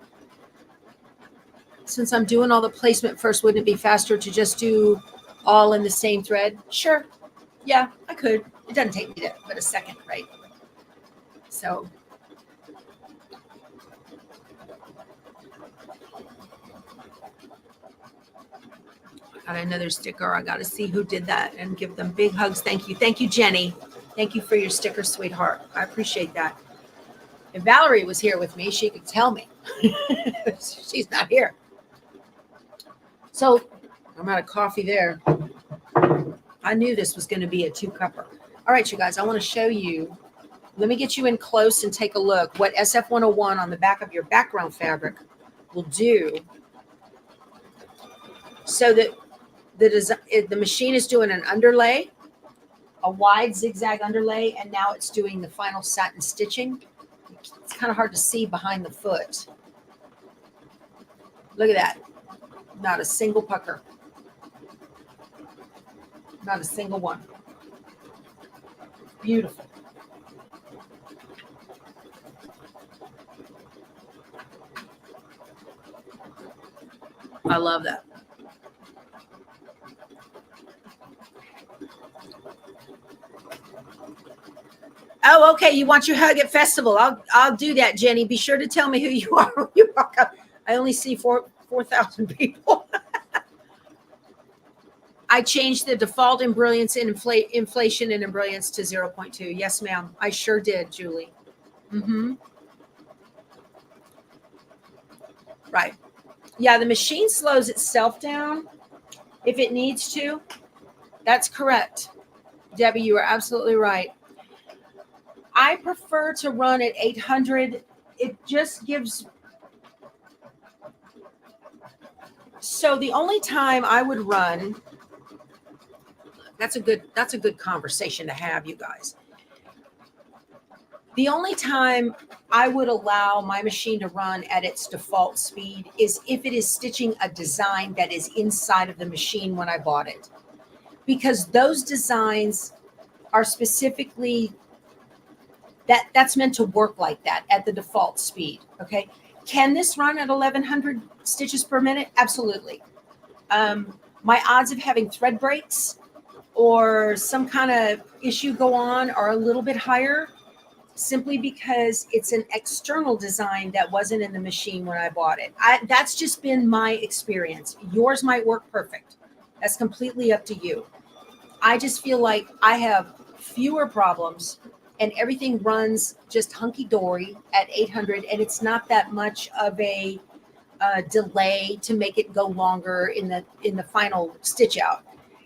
Since I'm doing all the placement first, wouldn't it be faster to just do all in the same thread? Sure. Yeah, I could. It doesn't take me but a second, right? So got another sticker. I got to see who did that and give them big hugs. Thank you. Thank you, Jenny. Thank you for your sticker, sweetheart. I appreciate that. If Valerie was here with me, she could tell me. She's not here. So I'm out of coffee there. I knew this was going to be a 2-cupper. All right, you guys, I want to show you. Let me get you in close and take a look what SF101 on the back of your background fabric will do. So that the machine is doing an underlay, a wide zigzag underlay, and now it's doing the final satin stitching. It's kind of hard to see behind the foot. Look at that. Not a single pucker. Not a single one. Beautiful. I love that. Oh, okay. You want your hug at festival? I'll do that, Jenny. Be sure to tell me who you are when you walk up. I only see 4,000 people. I changed the default in brilliance and inflation and in brilliance to 0.2. Yes, ma'am. I sure did, Julie. Mm-hmm. Right. Yeah, the machine slows itself down if it needs to. That's correct. Debbie, you are absolutely right. I prefer to run at 800. It just gives. So the only time I would run, that's a good conversation to have, you guys. The only time I would allow my machine to run at its default speed is if it is stitching a design that is inside of the machine when I bought it. Because those designs are specifically that's meant to work like that at the default speed. Okay. Can this run at 1100 stitches per minute? Absolutely. My odds of having thread breaks or some kind of issue go on are a little bit higher, simply because it's an external design that wasn't in the machine when I bought it. That's just been my experience. Yours might work perfect. That's completely up to you. I just feel like I have fewer problems and everything runs just hunky-dory at 800, and it's not that much of a delay to make it go longer in the final stitch out.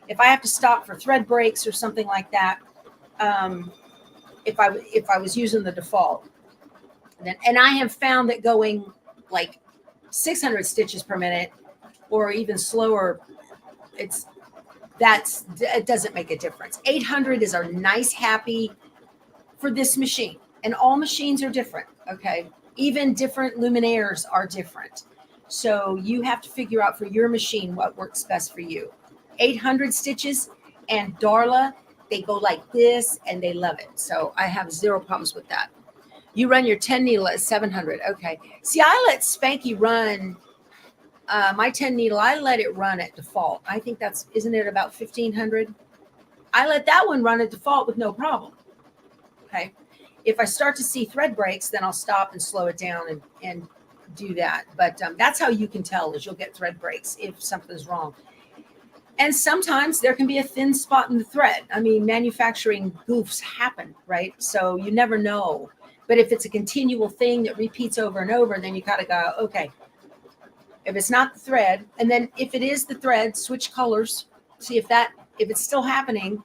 If I have to stop for thread breaks or something like that, if I was using the default, and I have found that going like 600 stitches per minute or even slower, it doesn't make a difference. 800 is our nice happy for this machine, and all machines are different. Okay, even different luminaires are different, so you have to figure out for your machine what works best for you. 800 stitches, and Darla, they go like this and they love it. So I have zero problems with that. You run your 10 needle at 700. Okay. See, I let Spanky run my 10 needle. I let it run at default. I think isn't it about 1500? I let that one run at default with no problem. Okay. If I start to see thread breaks, then I'll stop and slow it down and do that. But that's how you can tell, is you'll get thread breaks if something's wrong. And sometimes there can be a thin spot in the thread. I mean, manufacturing goofs happen, right? So you never know. But if it's a continual thing that repeats over and over, then you got to go, okay, if it's not the thread, and then if it is the thread, switch colors, see if it's still happening,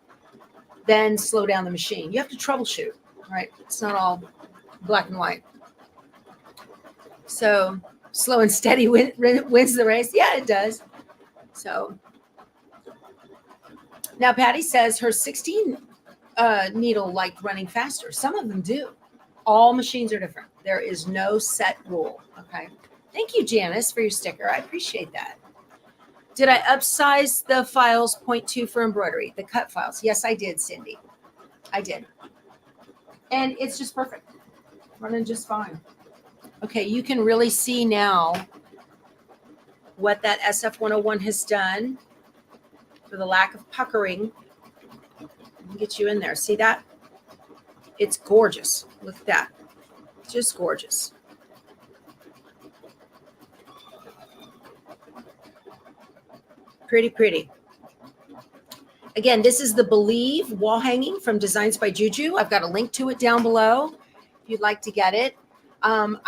then slow down the machine. You have to troubleshoot, right? It's not all black and white. So slow and steady wins the race. Yeah, it does. So now Patty says her 16 needle liked running faster. Some of them do. All machines are different. There is no set rule. Okay. Thank you, Janice, for your sticker. I appreciate that. Did I upsize the files 0.2 for embroidery, the cut files? Yes, I did, Cindy. I did. And it's just perfect. Running just fine. Okay, you can really see now what that SF101 has done for the lack of puckering. Get you in there. See that? It's gorgeous. Look at that. Just gorgeous. Pretty, pretty. Again, this is the Believe wall hanging from Designs by Juju. I've got a link to it down below if you'd like to get it. I'm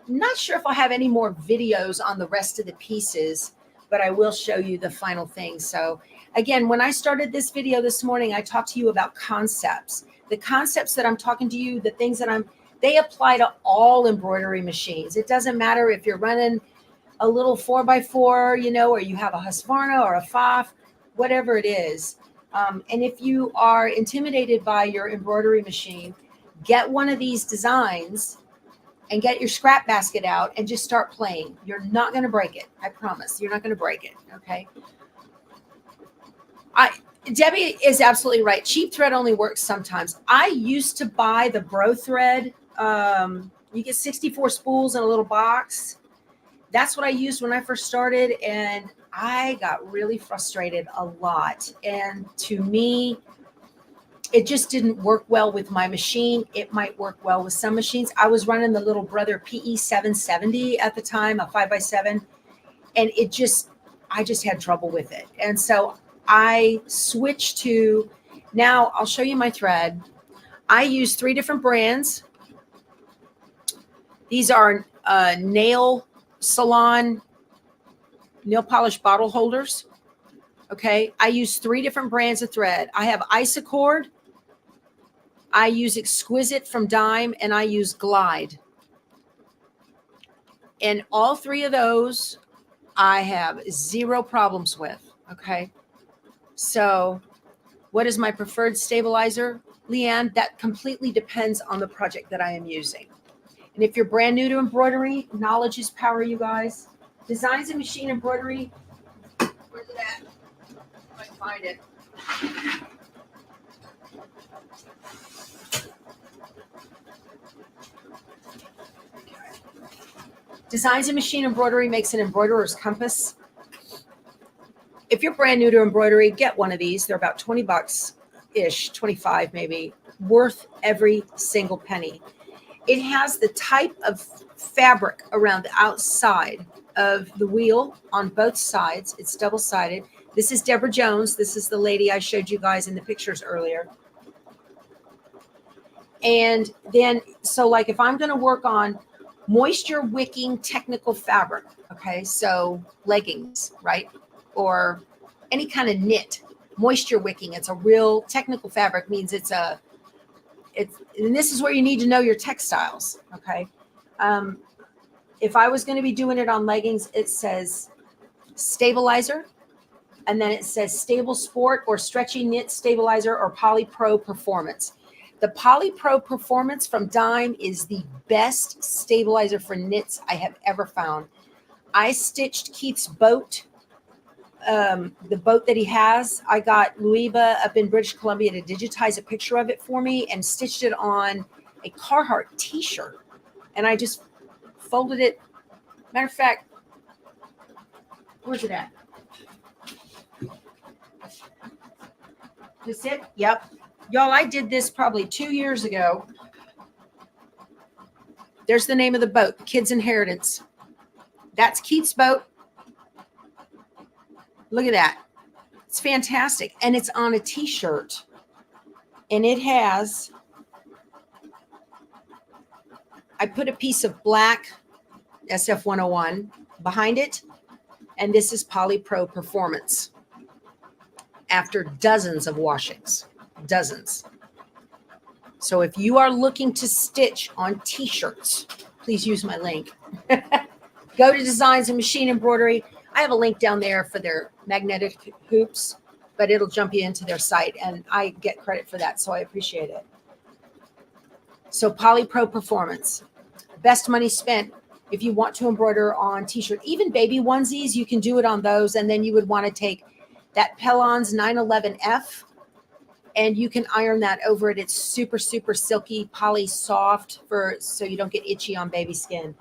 not sure if I'll have any more videos on the rest of the pieces, but I will show you the final thing. So again, when I started this video this morning, I talked to you about concepts. The concepts that I'm talking to you, the things that they apply to all embroidery machines. It doesn't matter if you're running a little 4x4, or you have a Husqvarna or a Pfaff, whatever it is. And if you are intimidated by your embroidery machine, get one of these designs and get your scrap basket out and just start playing. You're not going to break it. I promise. You're not going to break it. Okay. Debbie is absolutely right. Cheap thread only works sometimes. I used to buy the Bro thread. You get 64 spools in a little box. That's what I used when I first started, and I got really frustrated a lot. And to me, it just didn't work well with my machine. It might work well with some machines. I was running the Little Brother PE 770 at the time, a 5x7, and I just had trouble with it. And so I switched to, now I'll show you my thread. I use 3 different brands. These are nail salon nail polish bottle holders. Okay. I use 3 different brands of thread. I have Isacord, I use Exquisite from Dime, and I use Glide. And all 3 of those I have 0 problems with. Okay. So what is my preferred stabilizer, Leanne? That completely depends on the project that I am using. And if you're brand new to embroidery, knowledge is power, you guys. Designs and Machine Embroidery. Where's it at? If I can find it. Designs and Machine Embroidery makes an embroiderer's compass. If you're brand new to embroidery, get one of these. They're about 20 bucks ish, 25 maybe, worth every single penny. It has the type of fabric around the outside of the wheel on both sides. It's double-sided. This is Deborah Jones. This is the lady I showed you guys in the pictures earlier. And then, so like if I'm going to work on moisture wicking technical fabric, okay, so leggings, right? Or any kind of knit, moisture wicking. It's a real technical fabric, means and this is where you need to know your textiles. Okay. If I was going to be doing it on leggings, it says stabilizer, and then it says stable sport or stretchy knit stabilizer or Poly Pro Performance. The Poly Pro Performance from Dime is the best stabilizer for knits I have ever found. I stitched Keith's boat, the boat that he has. I got Louisa up in British Columbia to digitize a picture of it for me and stitched it on a Carhartt t-shirt. And I just folded it. Matter of fact, where's it at? This it? Yep. Y'all, I did this probably 2 years ago. There's the name of the boat, the Kid's Inheritance. That's Keith's boat. Look at that. It's fantastic. And it's on a t-shirt. And it has, I put a piece of black SF101 behind it. And this is Poly Pro Performance. After dozens of washings. Dozens. So if you are looking to stitch on t-shirts, please use my link. Go to Designs and Machine Embroidery. I have a link down there for their magnetic hoops, but it'll jump you into their site, and I get credit for that, so I appreciate it. So Poly Pro Performance, best money spent if you want to embroider on t-shirt. Even baby onesies, you can do it on those, and then you would want to take that Pellon's 911F, and you can iron that over it. It's super, super silky, poly soft, so you don't get itchy on baby skin.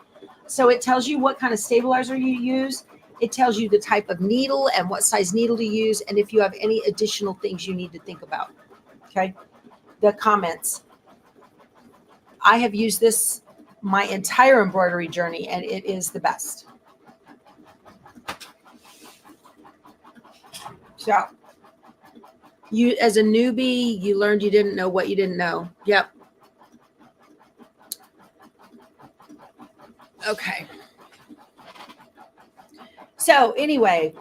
So it tells you what kind of stabilizer you use. It tells you the type of needle and what size needle to use, and if you have any additional things you need to think about. Okay. The comments. I have used this my entire embroidery journey, and it is the best. So you, as a newbie, you learned you didn't know what you didn't know. Yep. Okay. So anyway,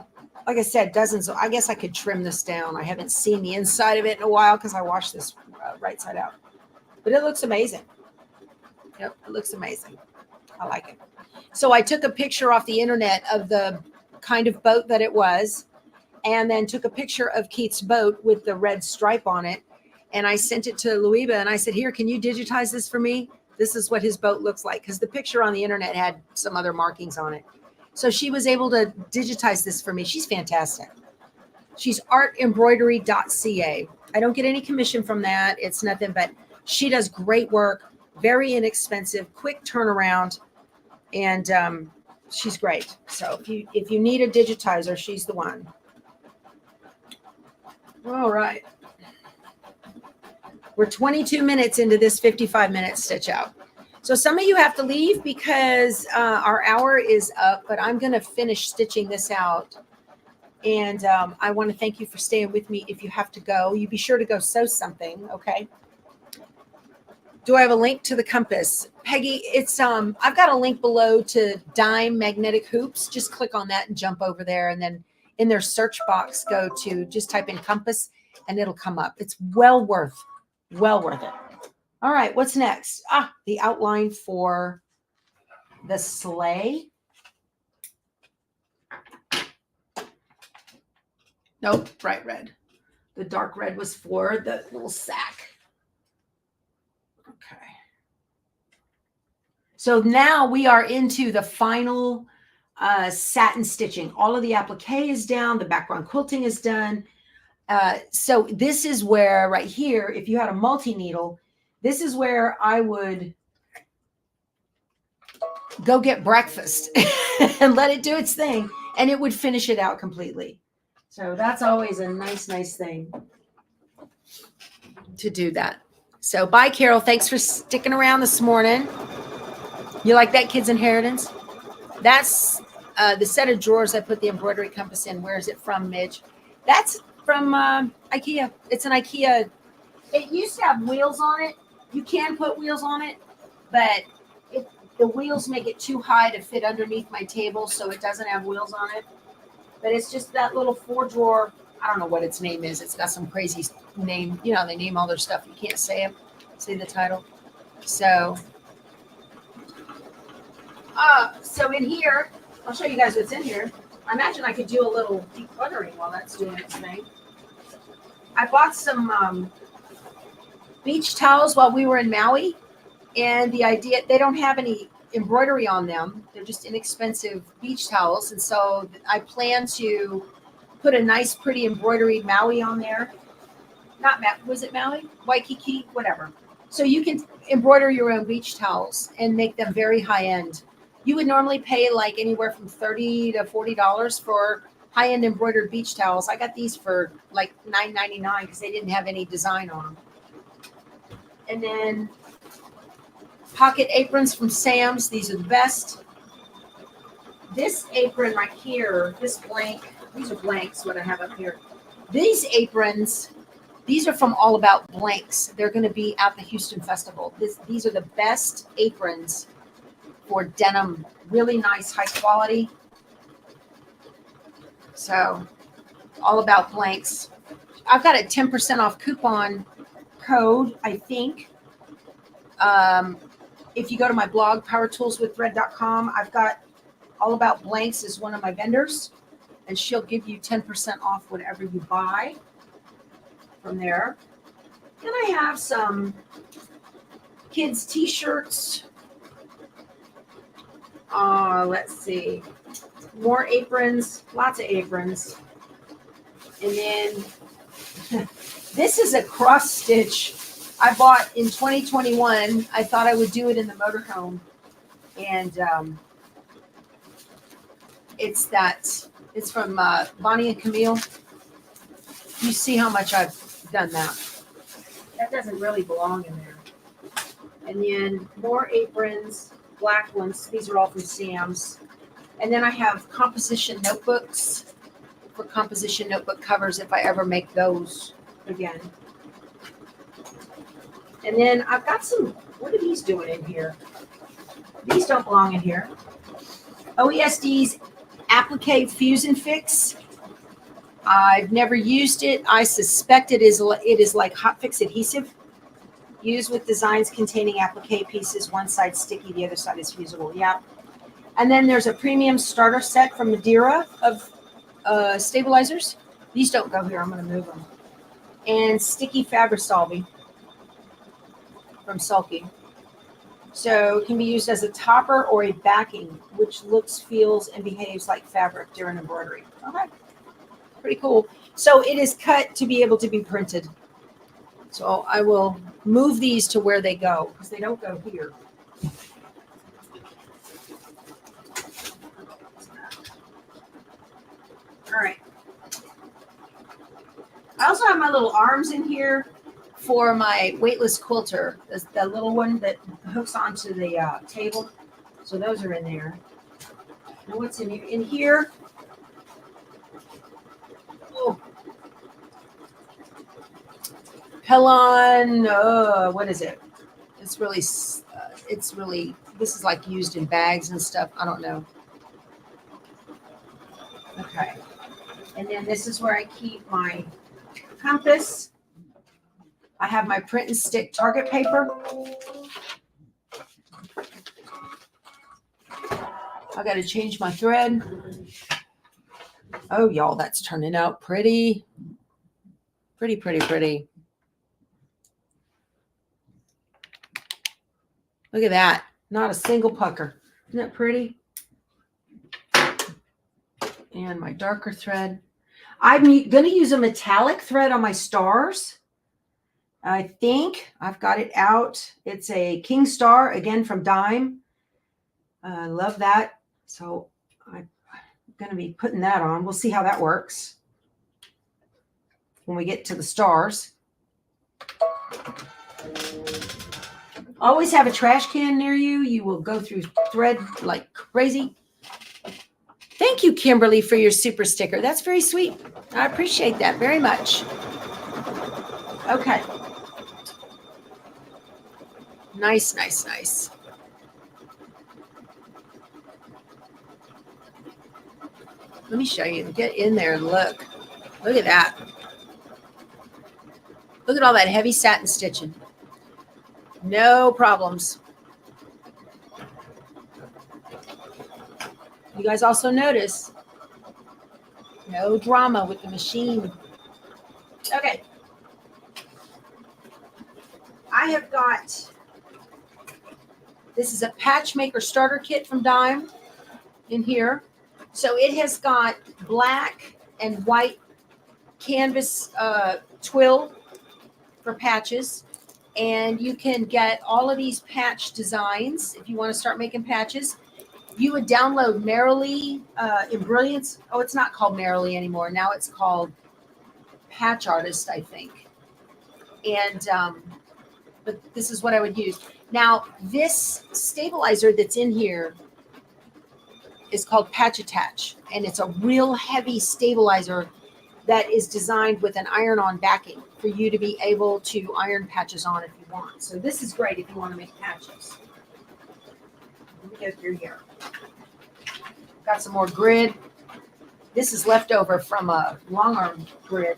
like I said, dozens. I guess I could trim this down. I haven't seen the inside of it in a while because I washed this right side out. But it looks amazing. Yep, it looks amazing. I like it. So I took a picture off the internet of the kind of boat that it was, and then took a picture of Keith's boat with the red stripe on it. And I sent it to Louisa, and I said, here, can you digitize this for me? This is what his boat looks like, because the picture on the internet had some other markings on it. So she was able to digitize this for me. She's fantastic. She's artembroidery.ca. I don't get any commission from that. It's nothing, but she does great work, very inexpensive, quick turnaround, and she's great. So if you need a digitizer, she's the one. All right. We're 22 minutes into this 55-minute stitch out. So some of you have to leave because our hour is up, but I'm going to finish stitching this out. And I want to thank you for staying with me. If you have to go, you be sure to go sew something, okay? Do I have a link to the compass? Peggy, it's I've got a link below to dime magnetic hoops. Just click on that and jump over there. And then in their search box, go to just type in compass and it'll come up. It's well worth it. All right, what's next? The outline for the sleigh. Nope, bright red. The dark red was for the little sack. Okay. So now we are into the final satin stitching. All of the applique is down. The background quilting is done. So this is where right here, if you had a multi-needle, this is where I would go get breakfast and let it do its thing, and it would finish it out completely. So that's always a nice thing to do that. So bye, Carol. Thanks for sticking around this morning. You like that, Kids Inheritance? That's the set of drawers I put the embroidery compass in. Where is it from, Midge? That's from IKEA. It's an IKEA. It used to have wheels on it. You can put wheels on it, but the wheels make it too high to fit underneath my table, so it doesn't have wheels on it. But it's just that little 4-drawer. I don't know what its name is. It's got some crazy name. You know, they name all their stuff. You can't say it. Say the title. So in here, I'll show you guys what's in here. I imagine I could do a little decluttering while that's doing its thing. I bought some beach towels while we were in Maui. And the idea, they don't have any embroidery on them. They're just inexpensive beach towels. And so I plan to put a nice, pretty embroidery Maui on there. Not Maui, was it Maui? Waikiki, whatever. So you can embroider your own beach towels and make them very high end. You would normally pay like anywhere from $30 to $40 for high-end embroidered beach towels. I got these for like $9.99 because they didn't have any design on them. And then pocket aprons from Sam's. These are the best. This apron right here, this blank, these are blanks, what I have up here. These aprons, these are from All About Blanks. They're going to be at the Houston Festival. These are the best aprons for denim. Really nice, high quality. So, All About Blanks. I've got a 10% off coupon code, I think. If you go to my blog, powertoolswiththread.com, I've got All About Blanks is one of my vendors, and she'll give you 10% off whatever you buy from there. Then I have some kids' t-shirts. Let's see. More aprons, lots of aprons. And then this is a cross stitch I bought in 2021. I thought I would do it in the motorhome. And it's from Bonnie and Camille. You see how much I've done that. That doesn't really belong in there. And then more aprons, black ones. These are all from Sam's. And then I have composition notebooks for composition notebook covers if I ever make those again. And then I've got some, what are these doing in here? These don't belong in here. OESD's Applique Fuse and Fix. I've never used it. I suspect it is like hot fix adhesive. Used with designs containing applique pieces. One side sticky, the other side is fusible. Yeah. And then there's a premium starter set from Madeira of stabilizers. These don't go here. I'm going to move them. And sticky Fabri-Solvi from Sulky. So it can be used as a topper or a backing, which looks, feels, and behaves like fabric during embroidery. Okay, pretty cool. So it is cut to be able to be printed. So I will move these to where they go because they don't go here. All right. I also have my little arms in here for my weightless quilter, the little one that hooks onto the table. So those are in there. And what's in here? In here, oh, Pelon, what is it? It's really, this is like used in bags and stuff. I don't know. Okay. And then this is where I keep my compass. I have my print and stick target paper. I got to change my thread. Oh, y'all, that's turning out pretty. Pretty, pretty, pretty. Look at that. Not a single pucker. Isn't that pretty? And my darker thread. I'm going to use a metallic thread on my stars. I think I've got it out. It's a King Star, again, from Dime. I love that. So I'm going to be putting that on. We'll see how that works when we get to the stars. Always have a trash can near you. You will go through thread like crazy. Thank you, Kimberly, for your super sticker. That's very sweet. I appreciate that very much. Okay. Nice, nice, nice. Let me show you. Get in there and look. Look at that. Look at all that heavy satin stitching. No problems. You guys also notice no drama with the machine. Okay. I have got, this is a patch maker starter kit from Dime in here. So it has got black and white canvas twill for patches. And you can get all of these patch designs if you want to start making patches. You would download Merrily Embroidery. Oh, it's not called Merrily anymore. Now it's called Patch Artist, I think. And but this is what I would use. Now, this stabilizer that's in here is called Patch Attach, and it's a real heavy stabilizer that is designed with an iron-on backing for you to be able to iron patches on if you want. So this is great if you want to make patches. Let me go through here. Got some more grid. This is leftover from a long arm grid.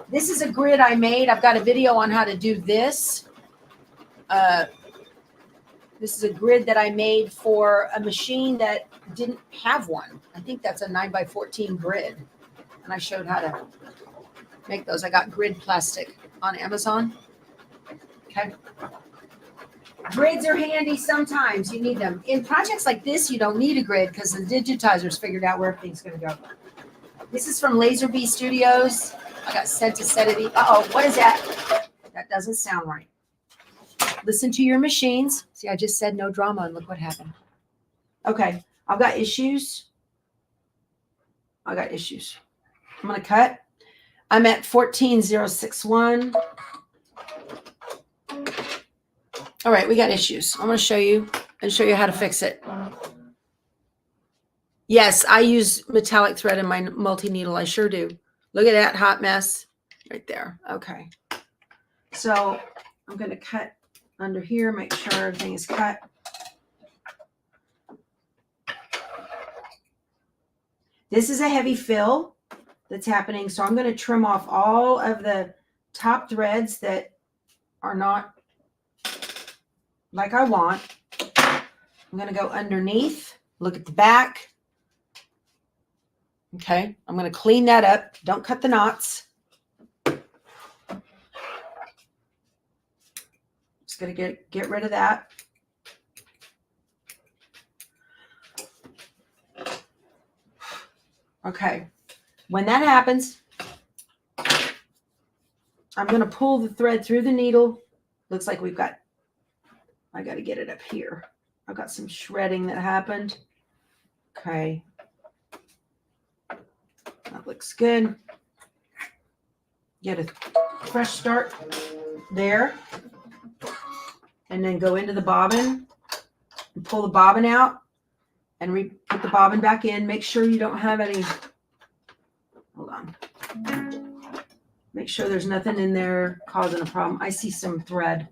This is a grid I made. I've got a video on how to do this. This is a grid that I made for a machine that didn't have one. I think that's a 9x14 grid. And I showed how to make those. I got grid plastic on Amazon. Okay. Grids are handy sometimes. You need them. In projects like this, you don't need a grid because the digitizer's figured out where everything's going to go. This is from Laserbee Studios. I got sent a set of these. Uh-oh, what is that? That doesn't sound right. Listen to your machines. See, I just said no drama, and look what happened. Okay, I've got issues. I got issues. I'm going to cut. I'm at 14,061. All right, we got issues. I'm going to show you and show you how to fix it. Yes, I use metallic thread in my multi-needle. I sure do. Look at that hot mess right there. Okay. So I'm going to cut under here, make sure everything is cut. This is a heavy fill that's happening. So I'm going to trim off all of the top threads that are not like I want. I'm going to go underneath, look at the back. Okay, I'm going to clean that up. Don't cut the knots. Just going to get rid of that. Okay. When that happens, I'm going to pull the thread through the needle. Looks like I got to get it up here. I've got some shredding that happened. Okay. That looks good. Get a fresh start there. And then go into the bobbin and pull the bobbin out and put the bobbin back in. Make sure you don't have any. Hold on. Make sure there's nothing in there causing a problem. I see some thread.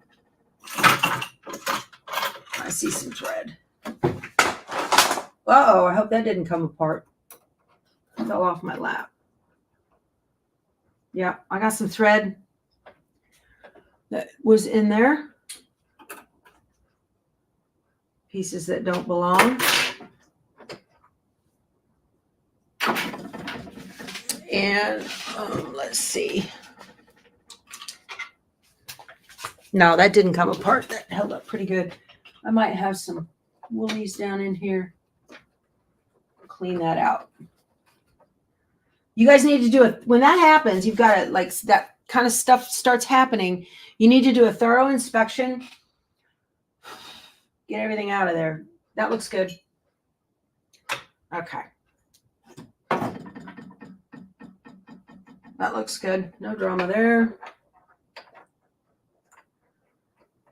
I see some thread. Uh-oh, I hope that didn't come apart. It fell off my lap. Yeah, I got some thread that was in there. Pieces that don't belong. And let's see. No, that didn't come apart. That held up pretty good. I might have some woolies down in here. Clean that out. You guys need to do it. When that happens, you've got to, like, that kind of stuff starts happening. You need to do a thorough inspection. Get everything out of there. That looks good. Okay. That looks good. No drama there.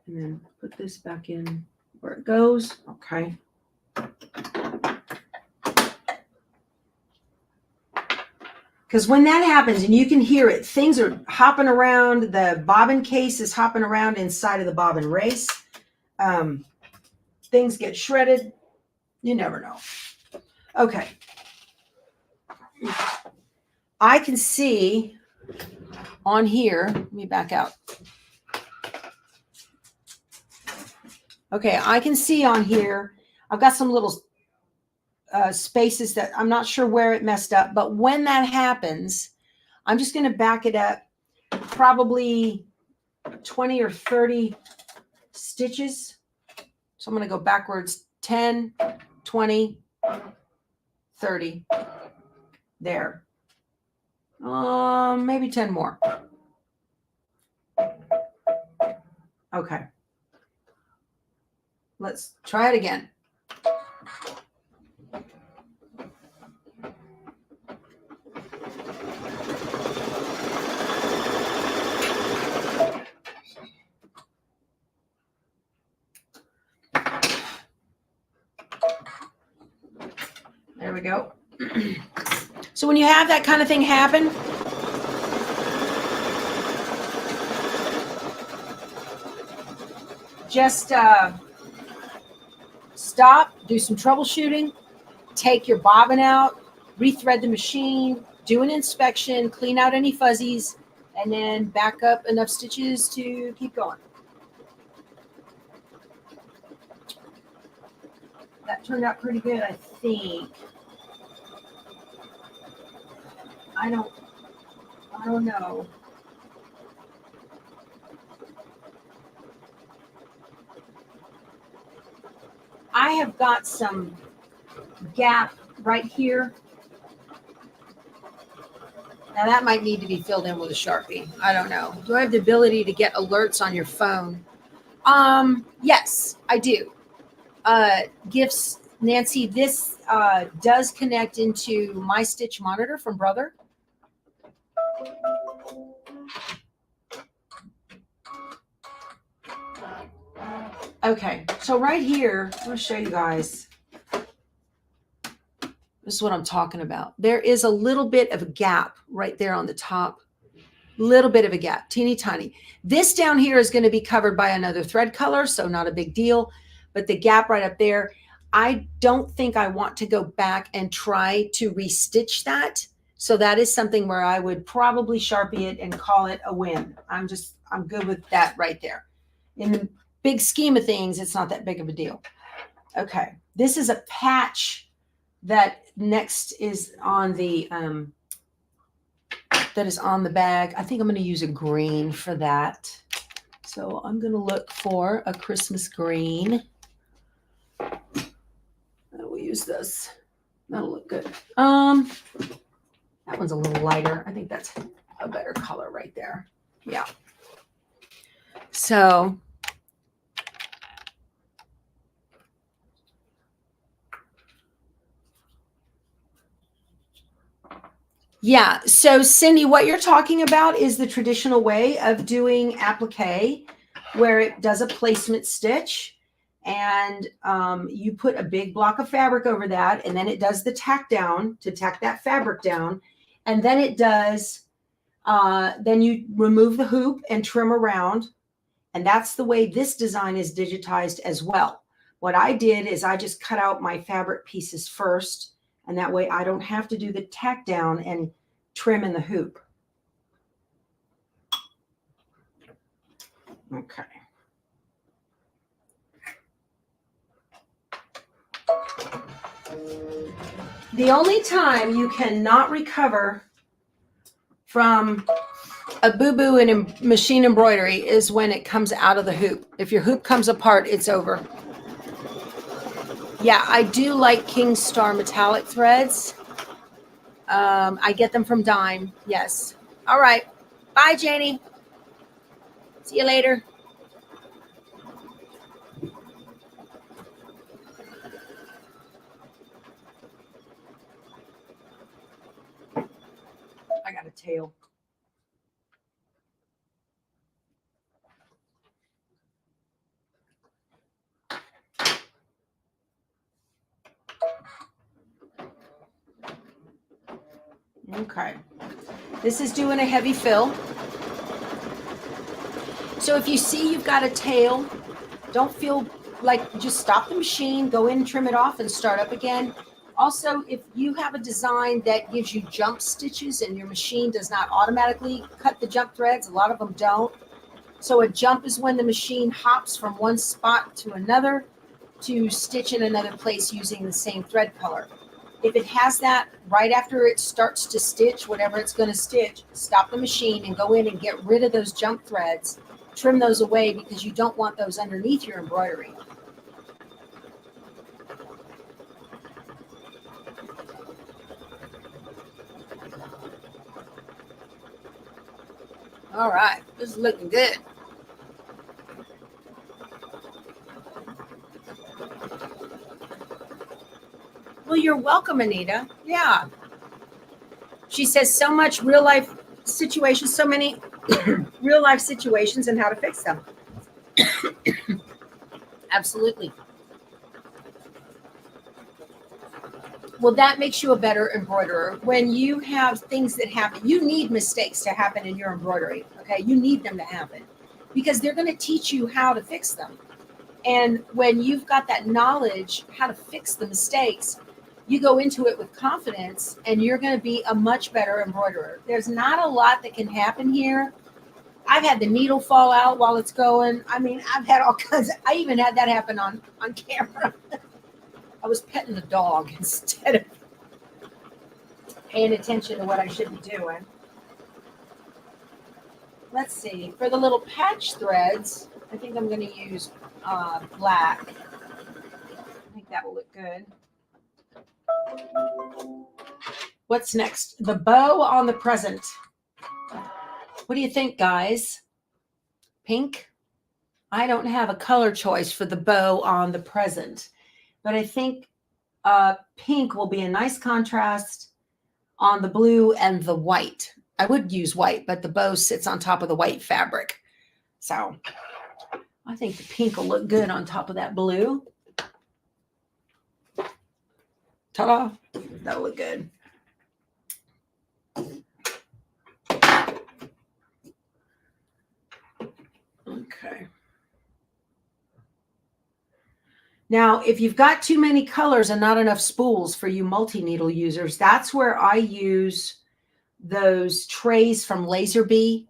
And then put this back in where it goes. Okay. Because when that happens, and you can hear it, things are hopping around. The bobbin case is hopping around inside of the bobbin race. Things get shredded. You never know. Okay. I can see on here, let me back out. Okay, I can see on here, I've got some little spaces that I'm not sure where it messed up, but when that happens, I'm just going to back it up probably 20 or 30 stitches. So I'm going to go backwards 10, 20, 30 there. Maybe 10 more. Okay. Let's try it again. There we go. So when you have that kind of thing happen, just stop, do some troubleshooting, take your bobbin out, rethread the machine, do an inspection, clean out any fuzzies, and then back up enough stitches to keep going. That turned out pretty good, I think. I don't know. I have got some gap right here. Now that might need to be filled in with a Sharpie. I don't know. Do I have the ability to get alerts on your phone? Yes, I do. Gifts, Nancy, this does connect into my Stitch monitor from Brother. Okay, so right here, I'm going to show you guys. This is what I'm talking about. There is a little bit of a gap right there on the top. Little bit of a gap, teeny tiny. This down here is going to be covered by another thread color, so not a big deal. But the gap right up there, I don't think I want to go back and try to restitch that. So that is something where I would probably Sharpie it and call it a win. I'm good with that right there. In the big scheme of things, it's not that big of a deal. Okay, this is a patch that next is on the bag. I think I'm going to use a green for that. So I'm going to look for a Christmas green. We'll use this. That'll look good. That one's a little lighter. I think that's a better color right there. Yeah. So yeah. So Cindy, what you're talking about is the traditional way of doing applique, where it does a placement stitch, and you put a big block of fabric over that, and then it does the tack down to tack that fabric down, and then it does then you remove the hoop and trim around, and that's the way this design is digitized as well. What I did is I just cut out my fabric pieces first, and that way I don't have to do the tack down and trim in the hoop. Okay. The only time you cannot recover from a boo-boo in machine embroidery is when it comes out of the hoop. If your hoop comes apart, it's over. Yeah, I do like King Star metallic threads. I get them from Dime. Yes. All right. Bye, Janie. See you later. I got a tail. Okay. This is doing a heavy fill. So if you see you've got a tail, don't feel like, just stop the machine, go in and trim it off and start up again. Also, if you have a design that gives you jump stitches and your machine does not automatically cut the jump threads, a lot of them don't. So a jump is when the machine hops from one spot to another to stitch in another place using the same thread color. If it has that right after it starts to stitch, whatever it's going to stitch, stop the machine and go in and get rid of those jump threads. Trim those away because you don't want those underneath your embroidery. All right, this is looking good. Well, you're welcome, Anita. Yeah. She says so much real life situations, so many real life situations and how to fix them. Absolutely. Well, that makes you a better embroiderer. When you have things that happen, you need mistakes to happen in your embroidery. Okay. You need them to happen because they're going to teach you how to fix them. And when you've got that knowledge, how to fix the mistakes, you go into it with confidence and you're going to be a much better embroiderer. There's not a lot that can happen here. I've had the needle fall out while it's going. I mean, I've had all kinds of, I even had that happen on camera. I was petting the dog instead of paying attention to what I should be doing. Let's see. For the little patch threads, I think I'm going to use black. I think that will look good. What's next? The bow on the present. What do you think, guys? Pink? I don't have a color choice for the bow on the present, but I think pink will be a nice contrast on the blue and the white. I would use white, but the bow sits on top of the white fabric. So I think the pink will look good on top of that blue. Ta-da! That'll look good. Okay. Now, if you've got too many colors and not enough spools for you multi-needle users, that's where I use those trays from Laserbee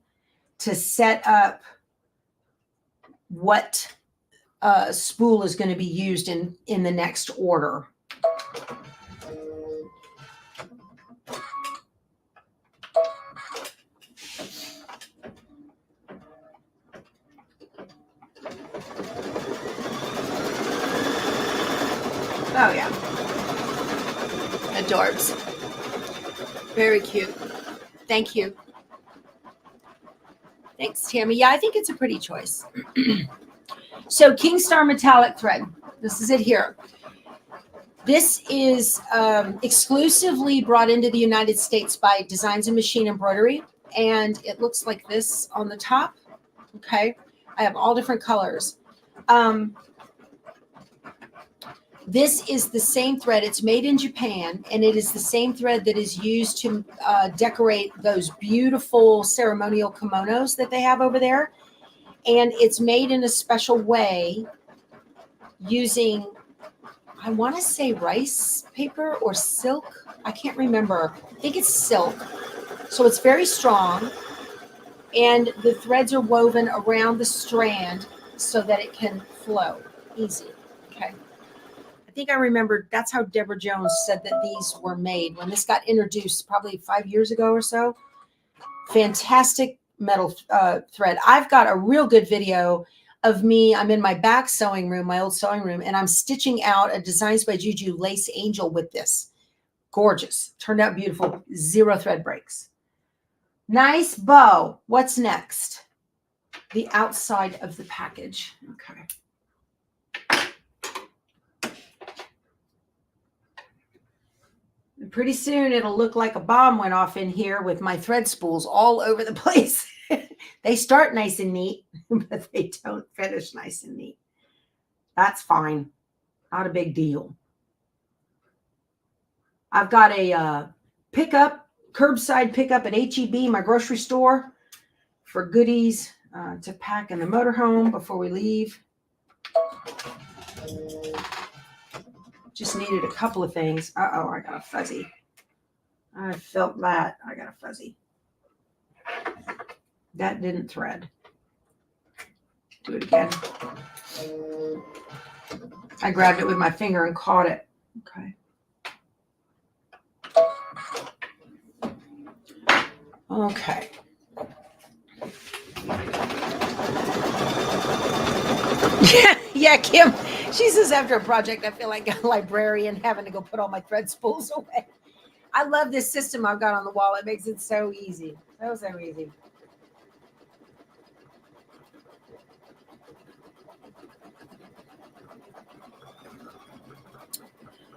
to set up what spool is going to be used in the next order. adorbs. Very cute. Thank you. Thanks, Tammy. Yeah, I think it's a pretty choice. So King Star metallic thread. This is it here. This is exclusively brought into the United States by Designs and Machine Embroidery. And it looks like this on the top. Okay. I have all different colors. This is the same thread. It's made in Japan, and it is the same thread that is used to decorate those beautiful ceremonial kimonos that they have over there. And it's made in a special way using, I want to say rice paper or silk. I can't remember. I think it's silk. So it's very strong. And the threads are woven around the strand so that it can flow easy. Okay. I think I remember that's how Deborah Jones said that these were made when this got introduced probably 5 years ago or so. Fantastic metal thread. I've got a real good video of me. I'm in my back sewing room, my old sewing room, and I'm stitching out a Designs by Juju lace angel with this. Gorgeous. Turned out beautiful. 0 thread breaks. Nice bow. What's next? The outside of the package. Okay. And pretty soon it'll look like a bomb went off in here with my thread spools all over the place. They start nice and neat, but they don't finish nice and neat. That's fine. Not a big deal. I've got a pickup, curbside pickup at HEB, my grocery store, for goodies to pack in the motorhome before we leave. Just needed a couple of things. Uh-oh, I got a fuzzy. I felt that. I got a fuzzy. That didn't thread. Do it again. I grabbed it with my finger and caught it. Okay. Okay. Yeah, Kim. She says after a project, I feel like a librarian having to go put all my thread spools away. I love this system I've got on the wall. It makes it so easy. So easy.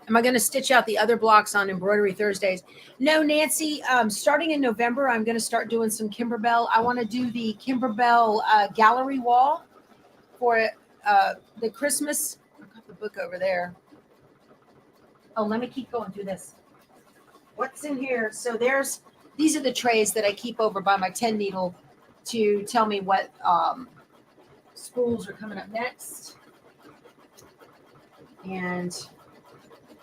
Am I going to stitch out the other blocks on Embroidery Thursdays? No, Nancy. Starting in November, I'm going to start doing some Kimberbell. I want to do the Kimberbell gallery wall for the Christmas. I've got the book over there. Oh, let me keep going through this. What's in here? So these are the trays that I keep over by my 10 needle to tell me what spools are coming up next. And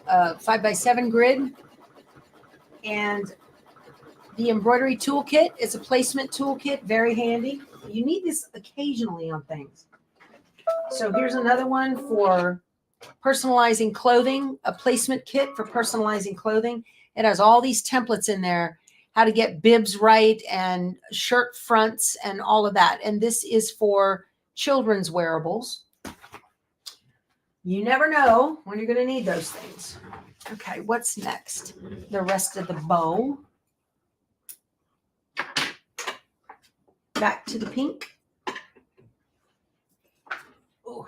5x7 grid, and the embroidery toolkit is a placement toolkit, very handy. You need this occasionally on things. So here's another one for personalizing clothing, a placement kit for personalizing clothing. It has all these templates in there, how to get bibs right and shirt fronts and all of that. And this is for children's wearables. You never know when you're going to need those things. Okay, what's next? The rest of the bow. Back to the pink. Ooh.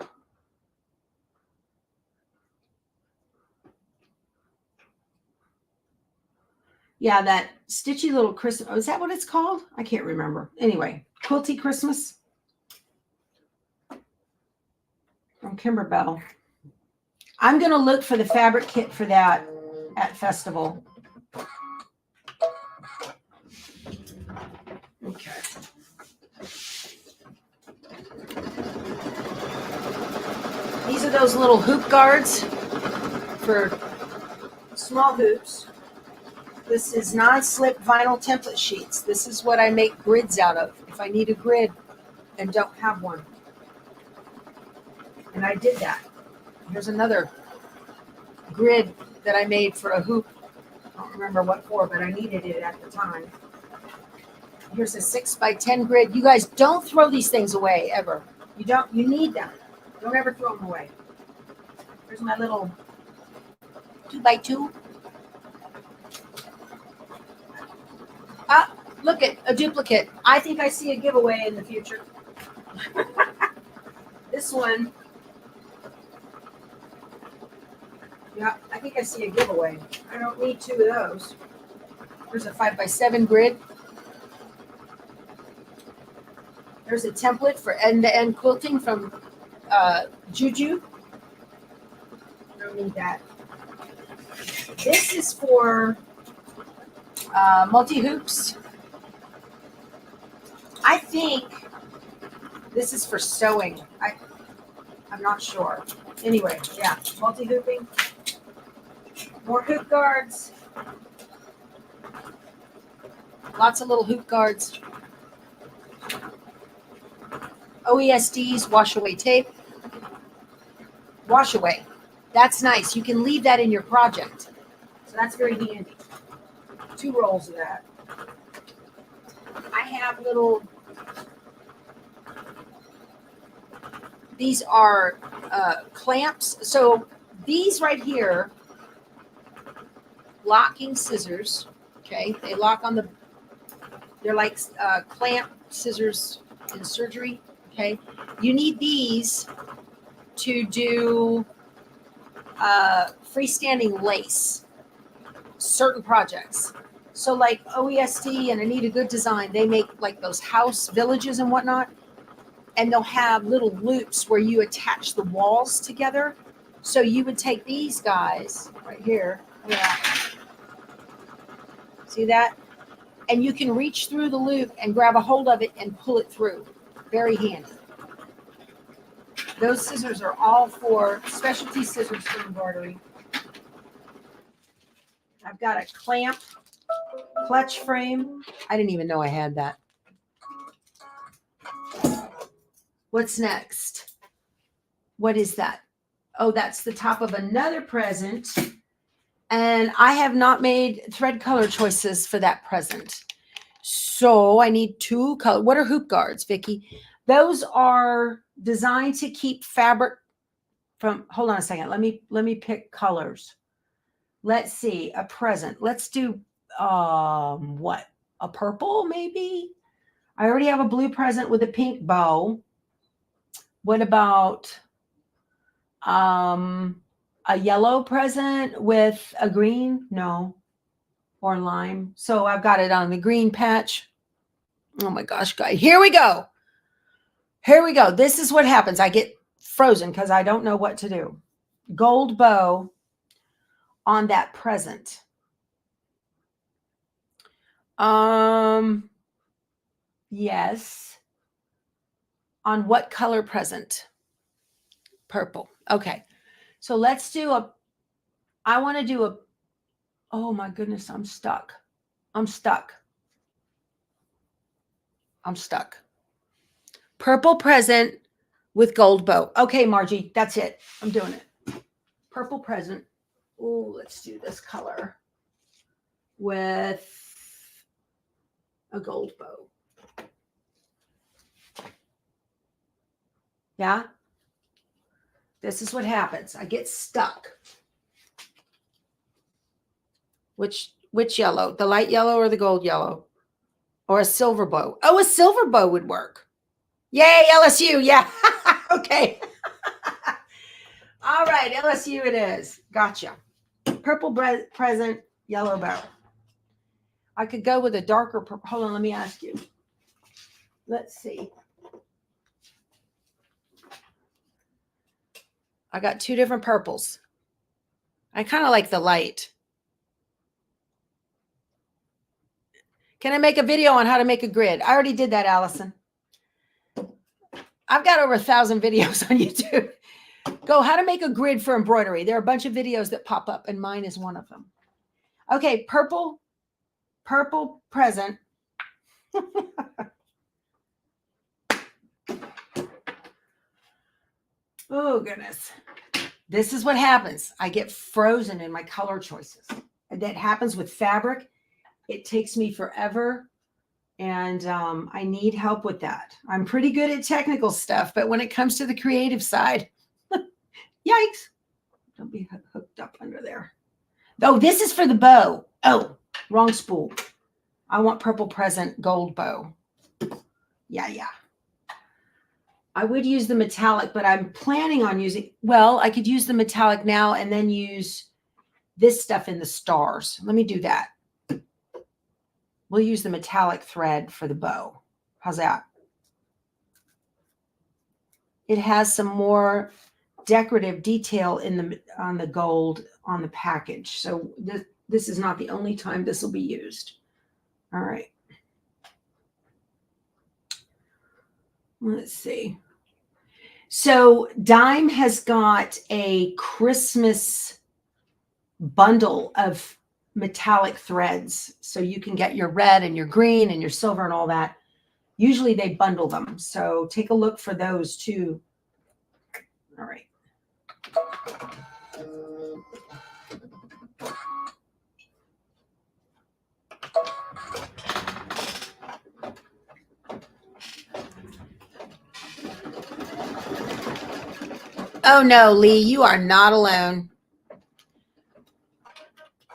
Yeah, that stitchy little Christmas. Oh, is that what it's called? I can't remember. Anyway, quilty Christmas from Kimberbell. I'm going to look for the fabric kit for that at Festival. Okay. These are those little hoop guards for small hoops. This is non-slip vinyl template sheets. This is what I make grids out of if I need a grid and don't have one. And I did that. Here's another grid that I made for a hoop. I don't remember what for, but I needed it at the time. Here's a 6x10 grid. You guys don't throw these things away ever. You need them. Don't ever throw them away. Here's my little 2x2. Look at a duplicate. I think I see a giveaway in the future. This one. Yeah, I think I see a giveaway. I don't need two of those. There's a 5x7 grid. There's a template for end-to-end quilting from Juju. Don't need that. This is for multi-hoops. I think this is for sewing. I'm not sure. Anyway, yeah, multi-hooping. More hoop guards. Lots of little hoop guards. OESDs, wash away tape. Wash away. That's nice. You can leave that in your project. So that's very handy. 2 rolls of that. I have little, these are clamps. So these right here, locking scissors. Okay. They lock on the, they're like clamp scissors in surgery. Okay. You need these to do freestanding lace, certain projects. So like OESD and Anita Good Design, they make like those house villages and whatnot. And they'll have little loops where you attach the walls together. So you would take these guys right here. Yeah. See that? And you can reach through the loop and grab a hold of it and pull it through. Very handy. Those scissors are all for specialty scissors for embroidery. I've got a clamp clutch frame. I didn't even know I had that. What's next? What is that? Oh, that's the top of another present. And I have not made thread color choices for that present. So I need 2 color. What are hoop guards, Vicki? Those are designed to keep fabric from, hold on a second. Let me pick colors. Let's see, a present. Let's do what? A purple maybe? I already have a blue present with a pink bow. What about a yellow present with a green? No. Or lime. So I've got it on the green patch. Oh my gosh, guys. Here we go. Here we go. This is what happens. I get frozen because I don't know what to do. Gold bow on that present. Yes. On what color present? Purple. Okay. So let's do I want to do oh my goodness, I'm stuck. I'm stuck. Purple present with gold bow. Okay, Margie, that's it. I'm doing it. Purple present. Oh, let's do this color with a gold bow. Yeah. This is what happens. I get stuck. Which yellow? The light yellow or the gold yellow? Or a silver bow? Oh, a silver bow would work. Yay, LSU. Yeah. Okay. All right, LSU it is. Gotcha. Purple present, yellow bow. I could go with a darker purple. Hold on, let me ask you. Let's see. I got 2 different purples. I kind of like the light. Can I make a video on how to make a grid? I already did that, Allison. I've got over 1,000 videos on YouTube. Go how to make a grid for embroidery. There are a bunch of videos that pop up, and mine is one of them. Okay, purple present. Oh, goodness. This is what happens. I get frozen in my color choices. And that happens with fabric. It takes me forever. And I need help with that. I'm pretty good at technical stuff, but when it comes to the creative side, yikes. Don't be hooked up under there. Oh, this is for the bow. Oh, wrong spool. I want purple present gold bow. Yeah. I would use the metallic, but I'm planning on using, well, I could use the metallic now and then use this stuff in the stars. Let me do that. We'll use the metallic thread for the bow. How's that? It has some more decorative detail on the gold on the package. So this is not the only time this will be used. All right. Let's see. So Dime has got a Christmas bundle of metallic threads. So you can get your red and your green and your silver and all that. Usually they bundle them. So take a look for those too. All right. Oh no, Lee, you are not alone.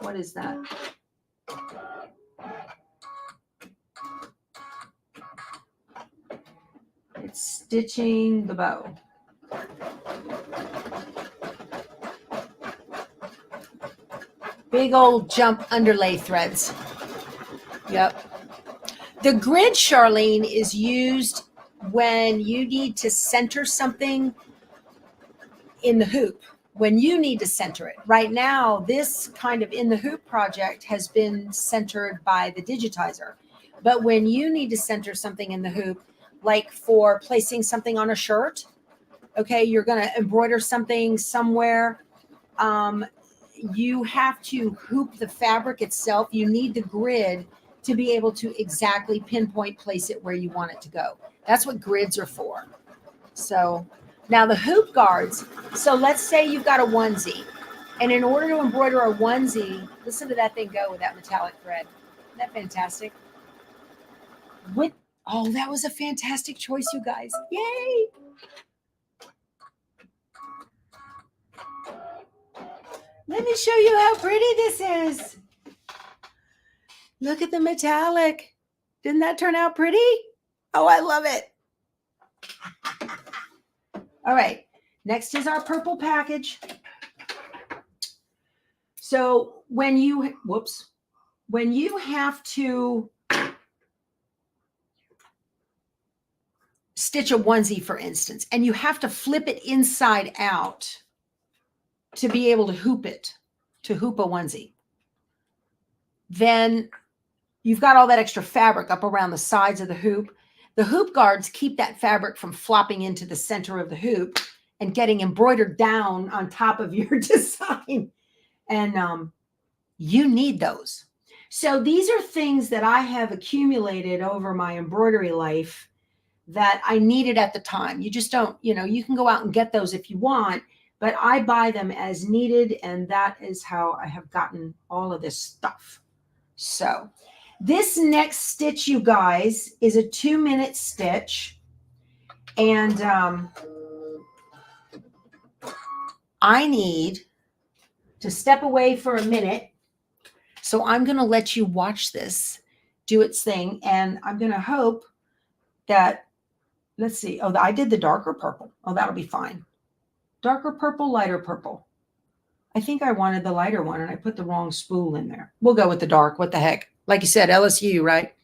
What is that? It's stitching the bow. Big old jump underlay threads. Yep. The grid, Charlene, is used when you need to center something in the hoop. When you need to center it. Right now, this kind of in the hoop project has been centered by the digitizer. But when you need to center something in the hoop, like for placing something on a shirt, okay, you're going to embroider something somewhere, you have to hoop the fabric itself. You need the grid to be able to exactly pinpoint place it where you want it to go. That's what grids are for. So now the hoop guards. So let's say you've got a onesie, and in order to embroider a onesie, listen to that thing go with that metallic thread. Isn't that fantastic? Oh, that was a fantastic choice, you guys. Yay! Let me show you how pretty this is. Look at the metallic. Didn't that turn out pretty? Oh, I love it. All right. Next is our purple package. So when you have to stitch a onesie, for instance, and you have to flip it inside out to be able to hoop it, to hoop a onesie, then you've got all that extra fabric up around the sides of the hoop. The hoop guards keep that fabric from flopping into the center of the hoop and getting embroidered down on top of your design. And you need those. So these are things that I have accumulated over my embroidery life that I needed at the time. You just don't, you can go out and get those if you want, but I buy them as needed. And that is how I have gotten all of this stuff. So this next stitch, you guys, is a 2-minute stitch. And I need to step away for a minute. So I'm going to let you watch this do its thing. And I'm going to hope that, let's see. Oh, I did the darker purple. Oh, that'll be fine. Darker purple, lighter purple. I think I wanted the lighter one and I put the wrong spool in there. We'll go with the dark. What the heck? Like you said, LSU, right?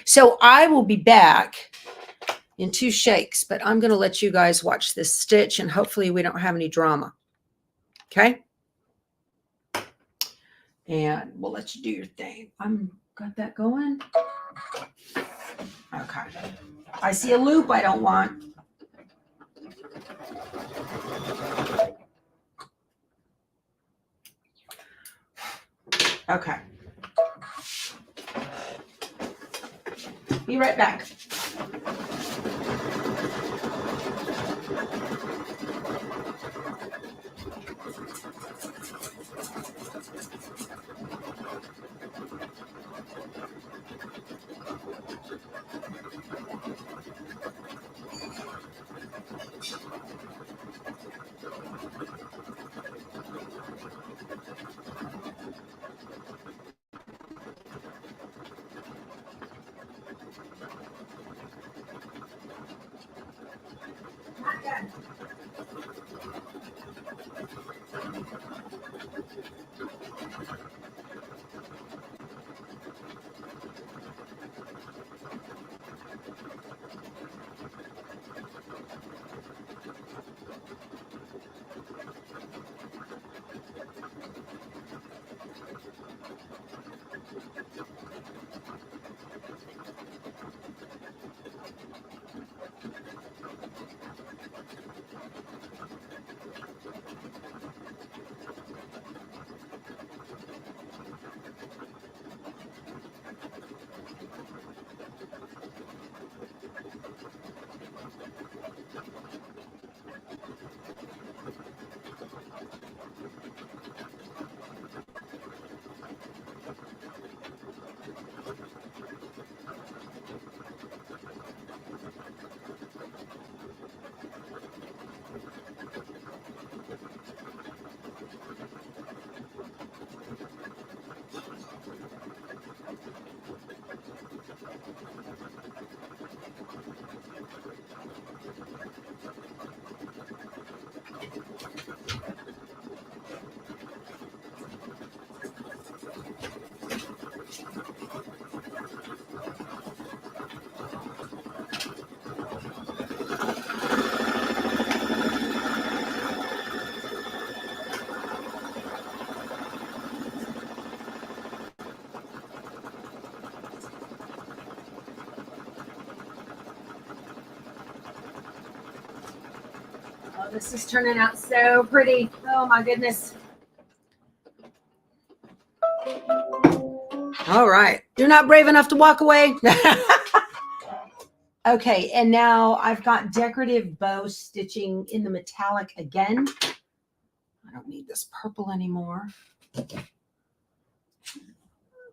So I will be back in 2 shakes, but I'm going to let you guys watch this stitch and hopefully we don't have any drama. Okay? And we'll let you do your thing. Got that going. Okay. I see a loop I don't want. Okay. Be right back. Oh, this is turning out so pretty. Oh my goodness. All right. You're not brave enough to walk away. Okay, and now I've got decorative bow stitching in the metallic again. I don't need this purple anymore.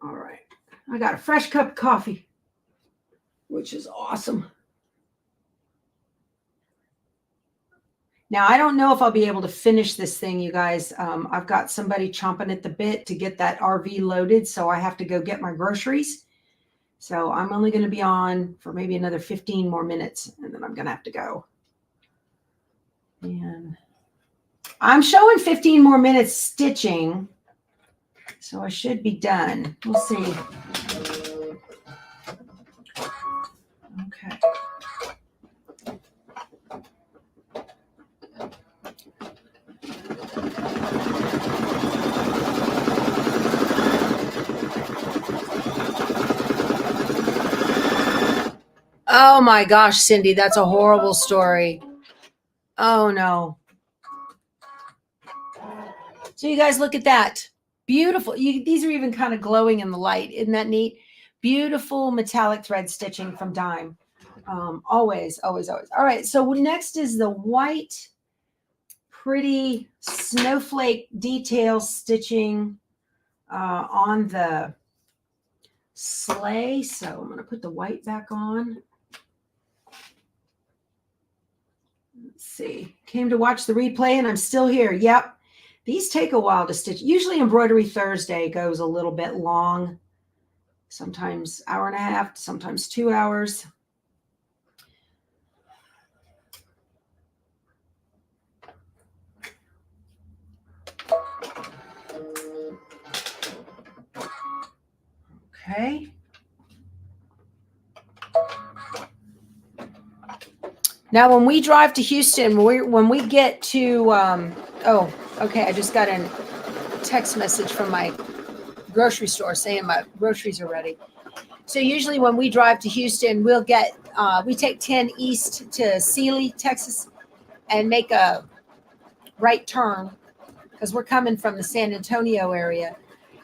All right. I got a fresh cup of coffee, which is awesome. Now, I don't know if I'll be able to finish this thing, you guys. I've got somebody chomping at the bit to get that RV loaded, so I have to go get my groceries. So I'm only going to be on for maybe another 15 more minutes, and then I'm going to have to go. And I'm showing 15 more minutes stitching, so I should be done. We'll see. Okay. Oh my gosh, Cindy, that's a horrible story. Oh no. So you guys look at that. Beautiful. These are even kind of glowing in the light. Isn't that neat? Beautiful metallic thread stitching from Dime. Always, always, always. All right. So next is the white, pretty snowflake detail stitching on the sleigh. So I'm going to put the white back on. Let's see. Came to watch the replay and I'm still here. Yep. These take a while to stitch. Usually Embroidery Thursday goes a little bit long. Sometimes hour and a half, sometimes 2 hours. Okay. Now, when we drive to Houston, when we get to, oh, okay, I just got a text message from my grocery store saying my groceries are ready. So usually when we drive to Houston, we'll get, we take 10 east to Sealy, Texas, and make a right turn because we're coming from the San Antonio area.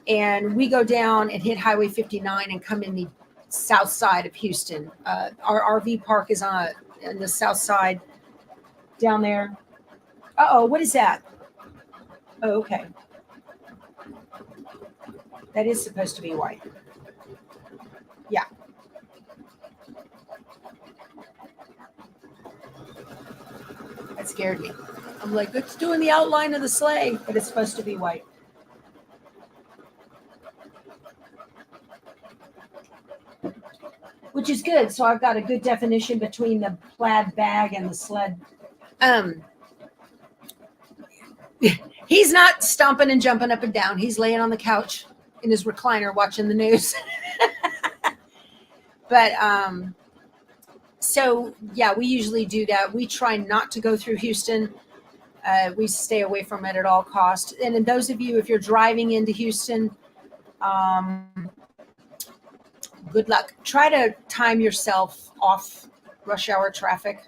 And we go down and hit Highway 59 and come in the south side of Houston. Our RV park is on the south side down there. Uh-oh, what is that? Oh, okay. That is supposed to be white. Yeah. That scared me. I'm like, it's doing the outline of the sleigh, but it's supposed to be white. Which is good. So I've got a good definition between the plaid bag and the sled. He's not stomping and jumping up and down. He's laying on the couch in his recliner watching the news. But so yeah, we usually do that. We try not to go through Houston. We stay away from it at all costs. And then those of you, if you're driving into Houston, good luck. Try to time yourself off rush hour traffic.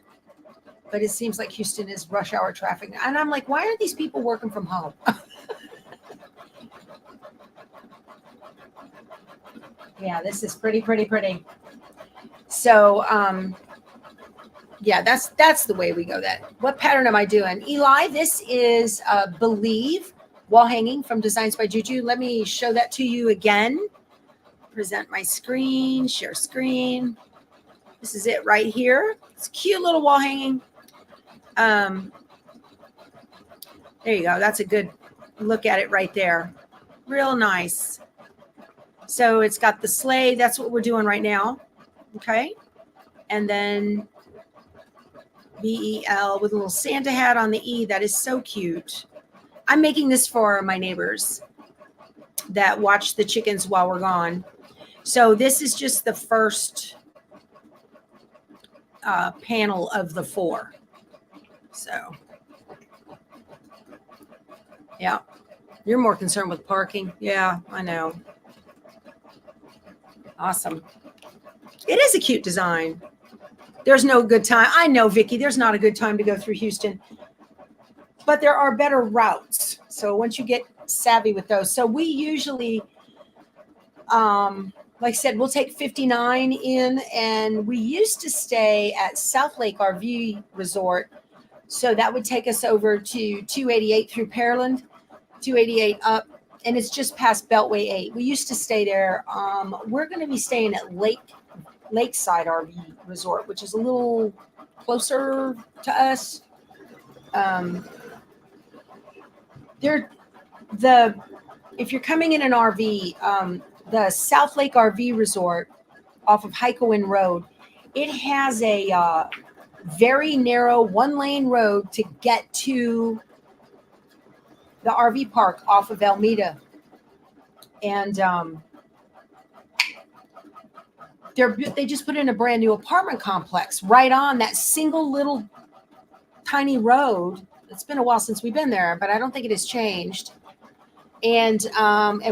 But it seems like Houston is rush hour traffic. And I'm like, why aren't these people working from home? Yeah, this is pretty, pretty, pretty. So, yeah, that's the way we go that. What pattern am I doing? Eli, this is Believe wall hanging from Designs by Juju. Let me show that to you again. Present my screen, share screen. This is it right here. It's a cute little wall hanging. There you go. That's a good look at it right there. Real nice. So it's got the sleigh. That's what we're doing right now. Okay. And then BEL with a little Santa hat on the E. That is so cute. I'm making this for my neighbors that watch the chickens while we're gone. So this is just the first panel of the 4. So, yeah, you're more concerned with parking. Yeah, I know. Awesome. It is a cute design. There's no good time. I know, Vicki, there's not a good time to go through Houston. but there are better routes. So once you get savvy with those, so we usually, like I said, we'll take 59 in, and we used to stay at South Lake RV Resort. So that would take us over to 288 through Pearland, 288 up, and it's just past Beltway 8. We used to stay there. We're going to be staying at Lakeside RV Resort, which is a little closer to us. If you're coming in an RV, the South Lake RV Resort off of Heikoin Road, it has a very narrow 1-lane road to get to the RV park off of Alameda. And they just put in a brand new apartment complex right on that single little tiny road. It's been a while since we've been there, but I don't think it has changed. And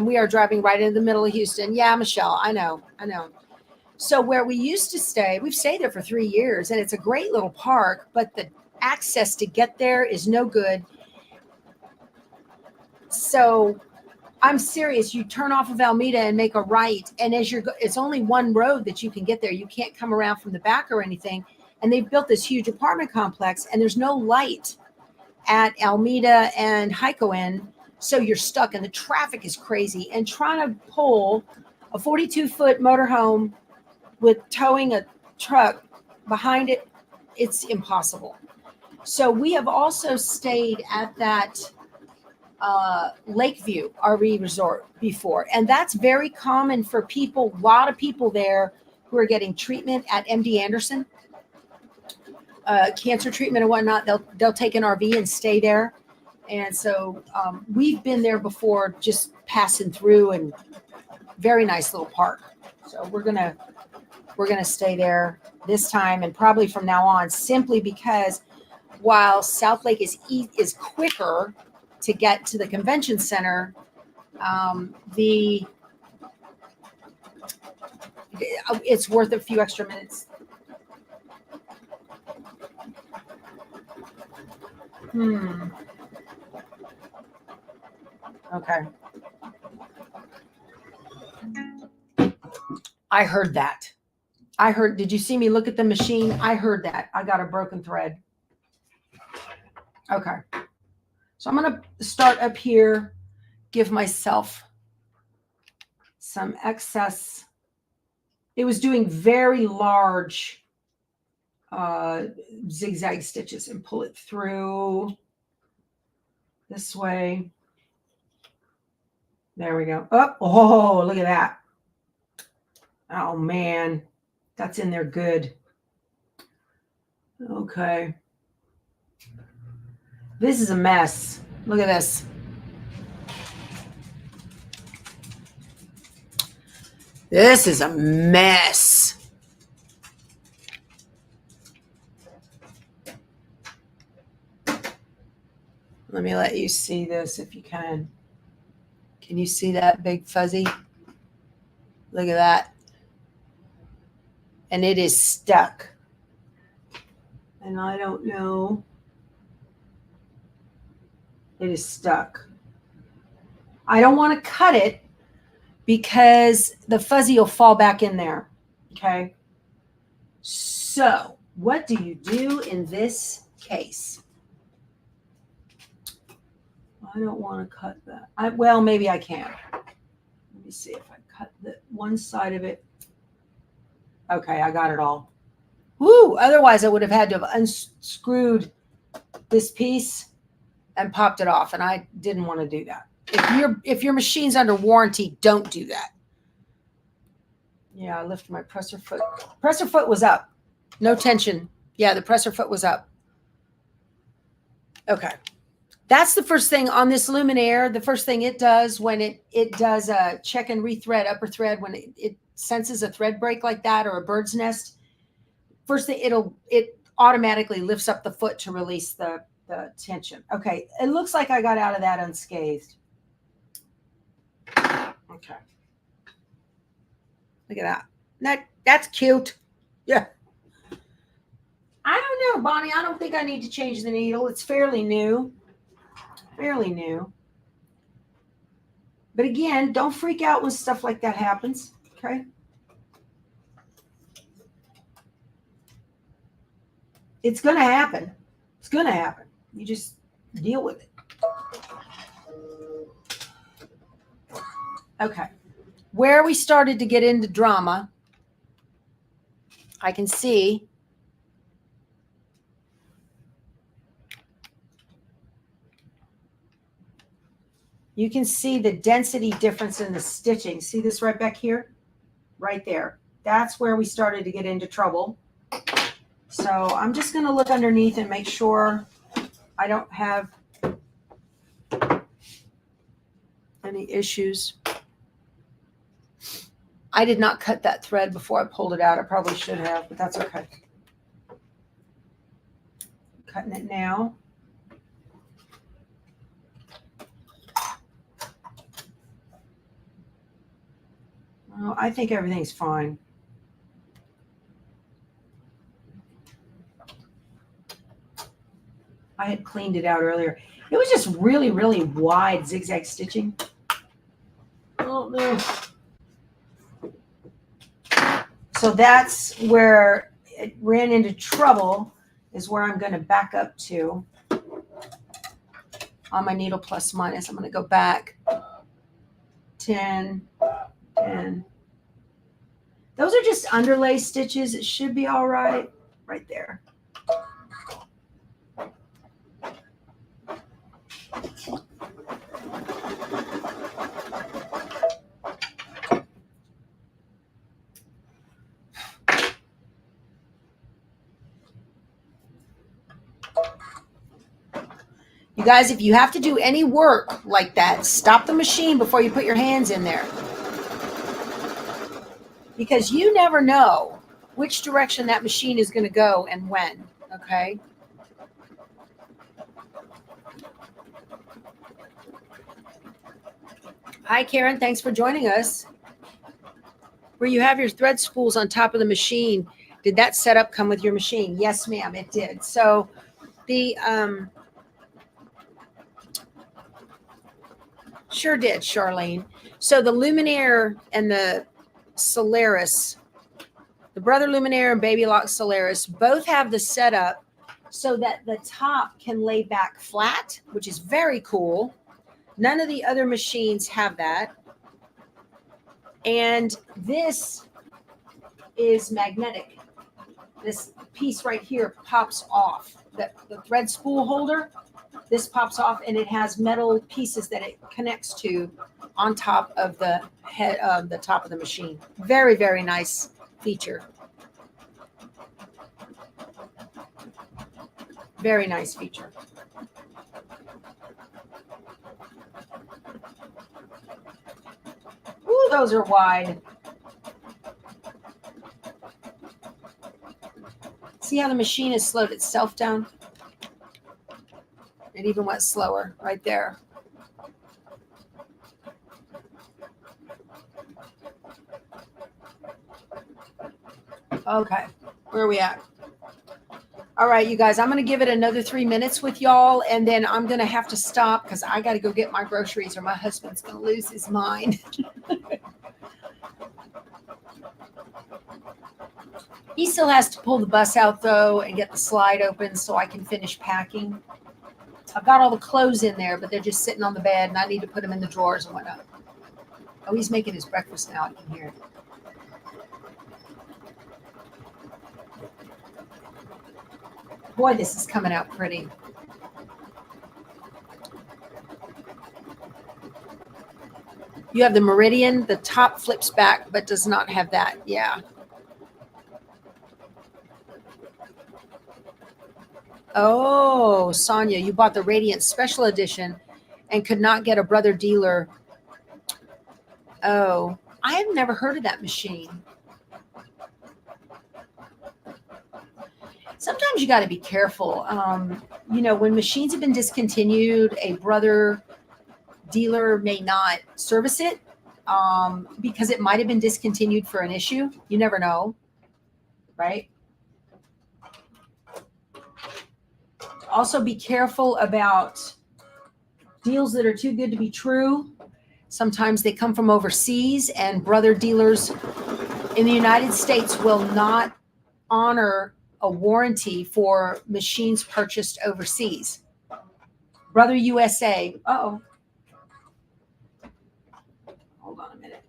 we are driving right into the middle of Houston. Yeah, Michelle, I know. So where we used to stay, we've stayed there for 3 years, and it's a great little park, but the access to get there is no good. So I'm serious. You turn off of Alameda and make a right, and it's only one road that you can get there. You can't come around from the back or anything. And they've built this huge apartment complex, and there's no light at Alameda and Heikoin. So you're stuck, and the traffic is crazy. And trying to pull a 42-foot motorhome with towing a truck behind it, it's impossible. So we have also stayed at that Lakeview RV Resort before. And that's very common for people, a lot of people there who are getting treatment at MD Anderson, cancer treatment and whatnot. They'll take an RV and stay there. And so we've been there before, just passing through, and very nice little park. So we're gonna stay there this time, and probably from now on, simply because while South Lake is quicker to get to the convention center, it's worth a few extra minutes. Okay. I heard that. Did you see me look at the machine? I heard that. I got a broken thread. Okay. So I'm going to start up here, give myself some excess. It was doing very large zigzag stitches, and pull it through this way. There we go. Oh, look at that. Oh, man. That's in there good. Okay. This is a mess. Look at this. This is a mess. Let me let you see this if you can. Can you see that big fuzzy? Look at that. And it is stuck. And I don't know. It is stuck. I don't want to cut it because the fuzzy will fall back in there. Okay. So what do you do in this case? I don't want to cut that. Well, maybe I can. Let me see if I cut the one side of it. Okay, I got it all. Woo! Otherwise, I would have had to have unscrewed this piece and popped it off, and I didn't want to do that. If your machine's under warranty, don't do that. Yeah, I lifted my presser foot. Presser foot was up. No tension. Yeah, the presser foot was up. Okay. That's the first thing on this Luminaire. The first thing it does when it does a check and rethread upper thread, when it senses a thread break like that or a bird's nest, first thing it automatically lifts up the foot to release the tension. Okay, it looks like I got out of that unscathed. Okay. Look at that. That's cute. Yeah. I don't know, Bonnie. I don't think I need to change the needle. It's fairly new. fairly new. But again, don't freak out when stuff like that happens, okay? It's going to happen. It's going to happen. You just deal with it. Okay. Where we started to get into drama, I can see you can see the density difference in the stitching. See this right back here? Right there. That's where we started to get into trouble. So I'm just going to look underneath and make sure I don't have any issues. I did not cut that thread before I pulled it out. I probably should have, but that's okay. Cutting it now. Well, I think everything's fine. I had cleaned it out earlier. It was just really, really wide zigzag stitching. Oh no. So that's where it ran into trouble, is where I'm going to back up to on my needle plus minus. I'm going to go back 10, 10. Those are just underlay stitches. It should be all right there. You guys, if you have to do any work like that, stop the machine before you put your hands in there. Because you never know which direction that machine is going to go and when, okay? Hi, Karen. Thanks for joining us. Where you have your thread spools on top of the machine, did that setup come with your machine? Yes, ma'am, it did. So the sure did, Charlene. So the Luminaire and the Solaris, the Brother Luminaire and Baby Lock Solaris, both have the setup so that the top can lay back flat, which is very cool. None of the other machines have that. And this is magnetic. This piece right here pops off. The thread spool holder, this pops off, and it has metal pieces that it connects to on top of the head of the top of the machine. Very, very nice feature. Very nice feature. Ooh, those are wide. See how the machine has slowed itself down? It even went slower right there. Okay, where are we at? All right, you guys, I'm going to give it another 3 minutes with y'all, and then I'm going to have to stop because I got to go get my groceries or my husband's going to lose his mind. He still has to pull the bus out, though, and get the slide open so I can finish packing. I've got all the clothes in there, but they're just sitting on the bed, and I need to put them in the drawers and whatnot. Oh, he's making his breakfast now. I can hear it. Boy, this is coming out pretty. You have the Meridian. The top flips back, but does not have that. Yeah. Oh, Sonia, you bought the Radiant Special Edition and could not get a brother dealer. Oh, I have never heard of that machine. Sometimes you got to be careful. You know, when machines have been discontinued, a brother dealer may not service it because it might have been discontinued for an issue. You never know, right? Also be careful about Deals that are too good to be true. Sometimes they come from overseas, and brother dealers in the United States will not honor a warranty for machines purchased overseas. Brother USA. Uh-oh. Hold on a minute.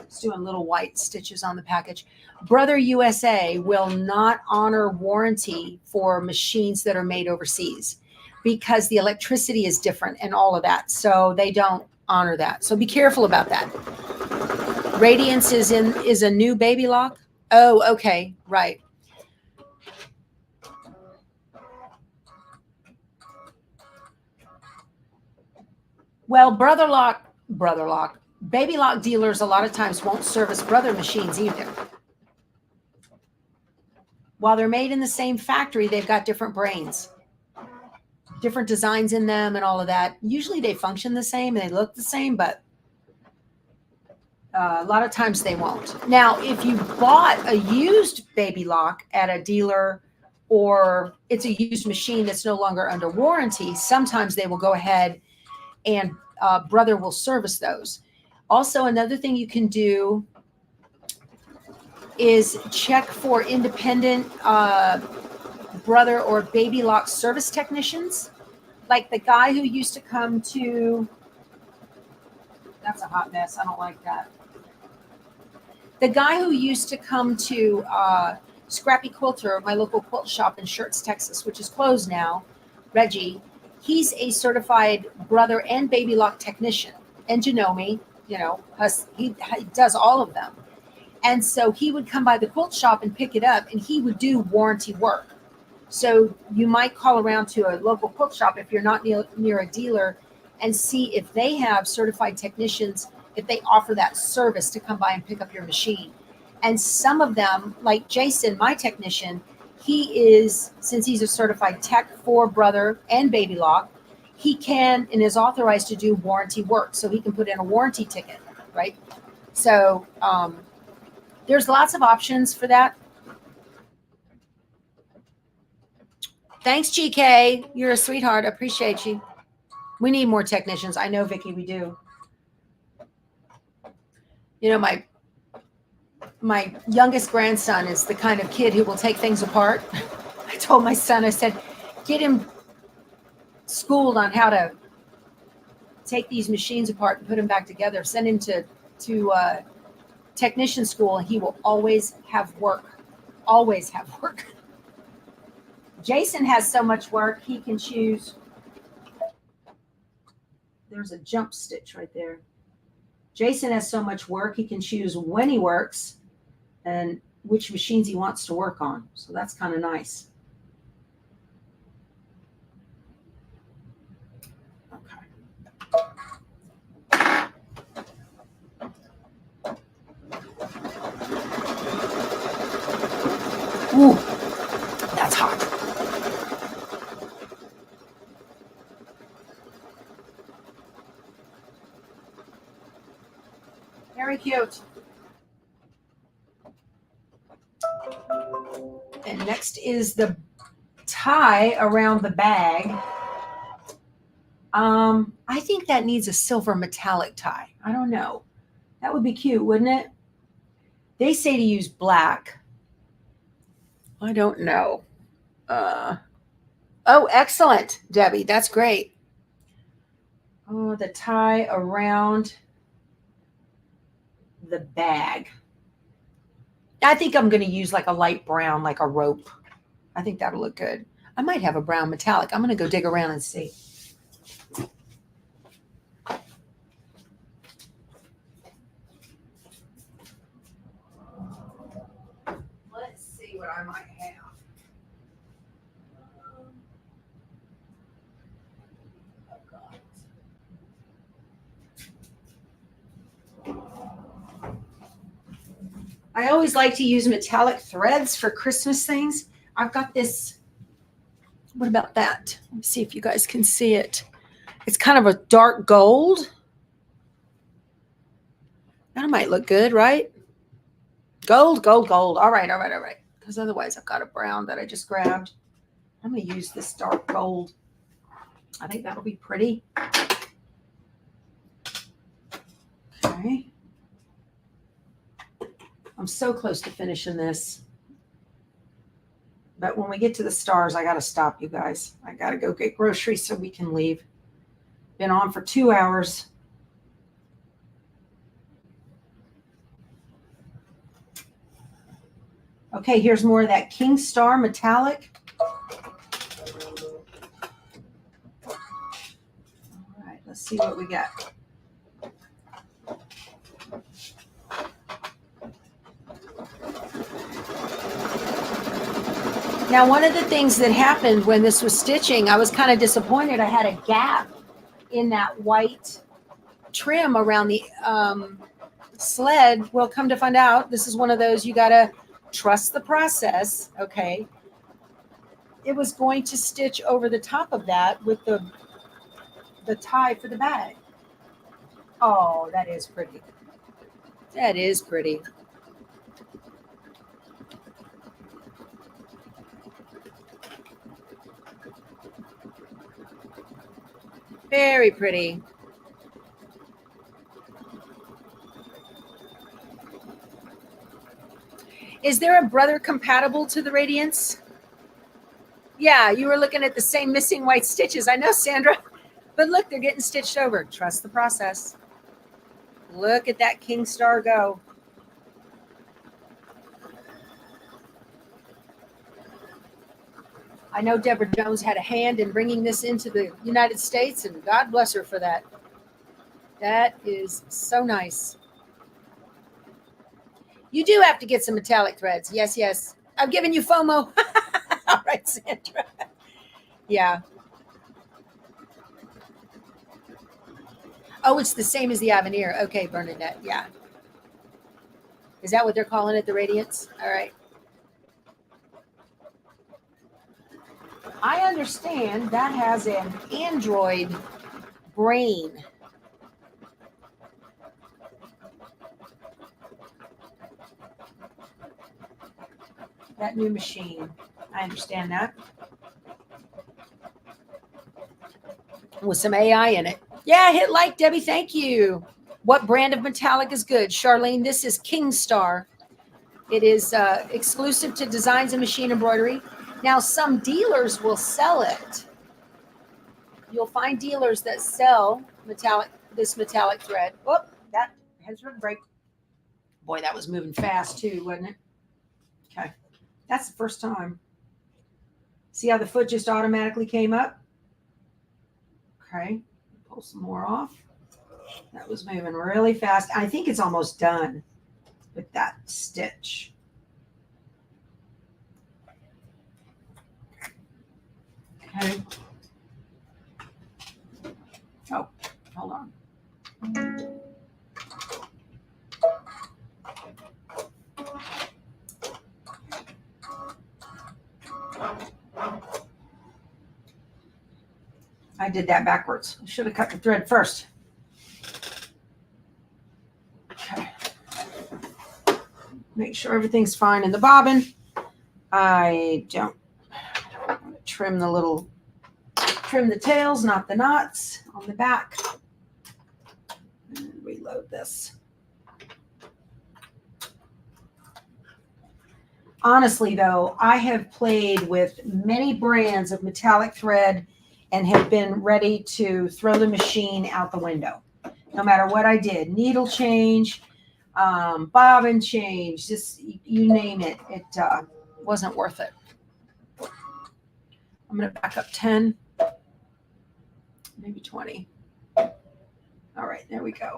It's doing little white stitches on the package. Brother USA will not honor warranty for machines that are made overseas because the electricity is different and all of that. So they don't honor that. So be careful about that. Radiance is a new baby lock. Oh, okay, right. Well, baby lock dealers a lot of times won't service brother machines either. While they're made in the same factory, they've got different brains, different designs in them and all of that. Usually they function the same and they look the same, but a lot of times they won't. Now, if you bought a used baby lock at a dealer or it's a used machine that's no longer under warranty, sometimes they will go ahead and brother will service those. Also, another thing you can do is check for independent brother or baby lock service technicians. Like the guy who used to come to, that's a hot mess. I don't like that. The guy who used to come to Scrappy Quilter, my local quilt shop in Schertz, Texas, which is closed now, Reggie, he's a certified brother and baby lock technician. And Janome, you know, he does all of them. And so he would come by the quilt shop and pick it up, and he would do warranty work. So you might call around to a local quilt shop if you're not near a dealer and see if they have certified technicians, if they offer that service to come by and pick up your machine. And some of them, like Jason, my technician, he is, since he's a certified tech for brother and baby lock, he can and is authorized to do warranty work. So he can put in a warranty ticket, right? So there's lots of options for that. Thanks, GK. You're a sweetheart. I appreciate you. We need more technicians. I know, Vicki, we do. You know, my youngest grandson is the kind of kid who will take things apart. I told my son, I said, get him schooled on how to take these machines apart and put them back together. Send him to technician school, and he will always have work. Always have work. Jason has so much work, he can choose. There's a jump stitch right there. Jason has so much work, he can choose when he works and which machines he wants to work on. So that's kind of nice. Ooh, that's hot. Very cute. And next is the tie around the bag. I think that needs a silver metallic tie. I don't know. That would be cute, wouldn't it? They say to use black. I don't know. Oh, excellent, Debbie. That's great. Oh, the tie around the bag. I think I'm going to use like a light brown, like a rope. I think that'll look good. I might have a brown metallic. I'm going to go dig around and see. Let's see what I might have. I always like to use metallic threads for Christmas things. I've got this. What about that? Let me see if you guys can see it. It's kind of a dark gold. That might look good, right? Gold, gold, gold. All right, all right, all right. because otherwise I've got a brown that I just grabbed. I'm going to use this dark gold. I think that'll be pretty. Okay. I'm so close to finishing this. But when we get to the stars, I got to stop, you guys. I got to go get groceries so we can leave. Been on for 2 hours. Okay, here's more of that King Star metallic. All right, let's see what we got. Now, one of the things that happened when this was stitching, I was kind of disappointed. I had a gap in that white trim around the sled. Well, come to find out, this is one of those you got to trust the process, okay? It was going to stitch over the top of that with the tie for the bag. Oh, that is pretty. That is pretty. Very pretty. Is there a brother compatible to the Radiance? Yeah, you were looking at the same missing white stitches. I know, Sandra. But look, they're getting stitched over. Trust the process. Look at that King Star go. I know Deborah Jones had a hand in bringing this into the United States, and God bless her for that. That is so nice. You do have to get some metallic threads. Yes, yes. I'm giving you FOMO. All right, Sandra. Yeah. Oh, it's the same as the Avenir. Okay, Bernadette. Yeah. Is that what they're calling it, the Radiance? All right. I understand that has an Android brain. That new machine. I understand that. With some AI in it. Yeah, hit like, Debbie. Thank you. What brand of metallic is good? Charlene, this is King Star. It is exclusive to Designs and Machine Embroidery. Now, some dealers will sell it. You'll find dealers that sell this metallic thread. Oh, that has a break. Boy, that was moving fast too, wasn't it? Okay. That's the first time. See how the foot just automatically came up? Okay. Pull some more off. That was moving really fast. I think it's almost done with that stitch. Okay. Oh, hold on. I did that backwards. I should have cut the thread first. Okay. Make sure everything's fine in the bobbin. I don't want to trim the tails, not the knots on the back. And reload this. Honestly, though, I have played with many brands of metallic thread and have been ready to throw the machine out the window. No matter what I did, needle change, bobbin change, just you name it, it wasn't worth it. I'm going to back up 10, maybe 20. All right, there we go.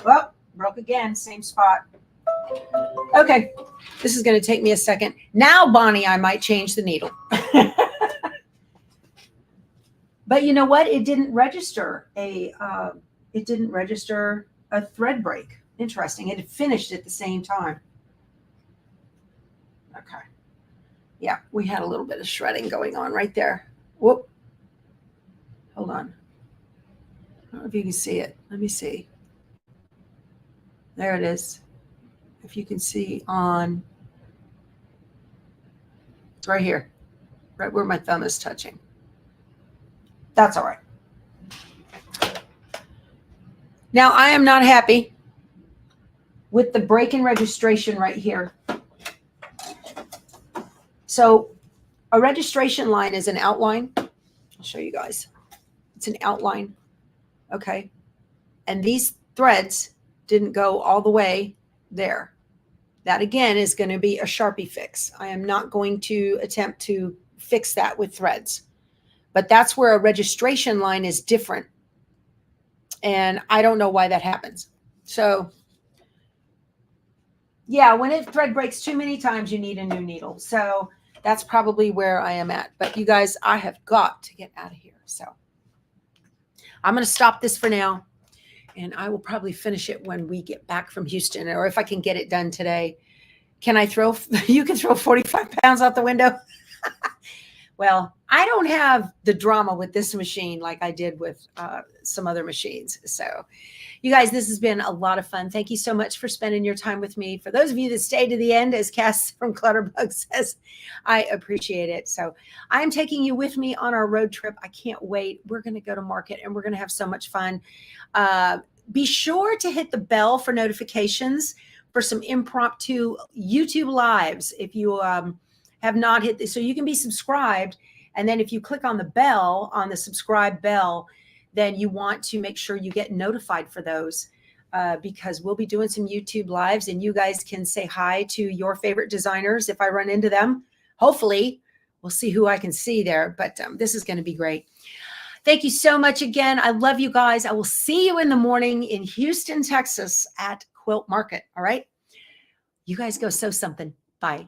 Well, broke again, same spot. Okay, this is going to take me a second. Now, Bonnie, I might change the needle. But you know what? It didn't register a thread break. Interesting. It had finished at the same time. Okay. Yeah, we had a little bit of shredding going on right there. Whoop. Hold on. I don't know if you can see it. Let me see. There it is. If you can see on, it's right here, right where my thumb is touching. That's all right. Now, I am not happy with the break-in registration right here. So a registration line is an outline. I'll show you guys. It's an outline, okay? And these threads didn't go all the way there. That, again, is going to be a Sharpie fix. I am not going to attempt to fix that with threads. But that's where a registration line is different. And I don't know why that happens. So, yeah, when a thread breaks too many times, you need a new needle. So that's probably where I am at. But you guys, I have got to get out of here. So I'm going to stop this for now. And I will probably finish it when we get back from Houston, or if I can get it done today. Can I throw, you can throw 45 pounds out the window? Well, I don't have the drama with this machine like I did with some other machines. So you guys, this has been a lot of fun. Thank you so much for spending your time with me. For those of you that stayed to the end, as Cass from Clutterbug says, I appreciate it. So I'm taking you with me on our road trip. I can't wait. We're going to go to market and we're going to have so much fun. Be sure to hit the bell for notifications for some impromptu YouTube lives. If you have not hit this, so you can be subscribed. And then if you click on the bell, on the subscribe bell, then you want to make sure you get notified for those because we'll be doing some YouTube lives and you guys can say hi to your favorite designers if I run into them. Hopefully, we'll see who I can see there, but this is going to be great. Thank you so much again. I love you guys. I will see you in the morning in Houston, Texas at Quilt Market. All right. You guys go sew something. Bye.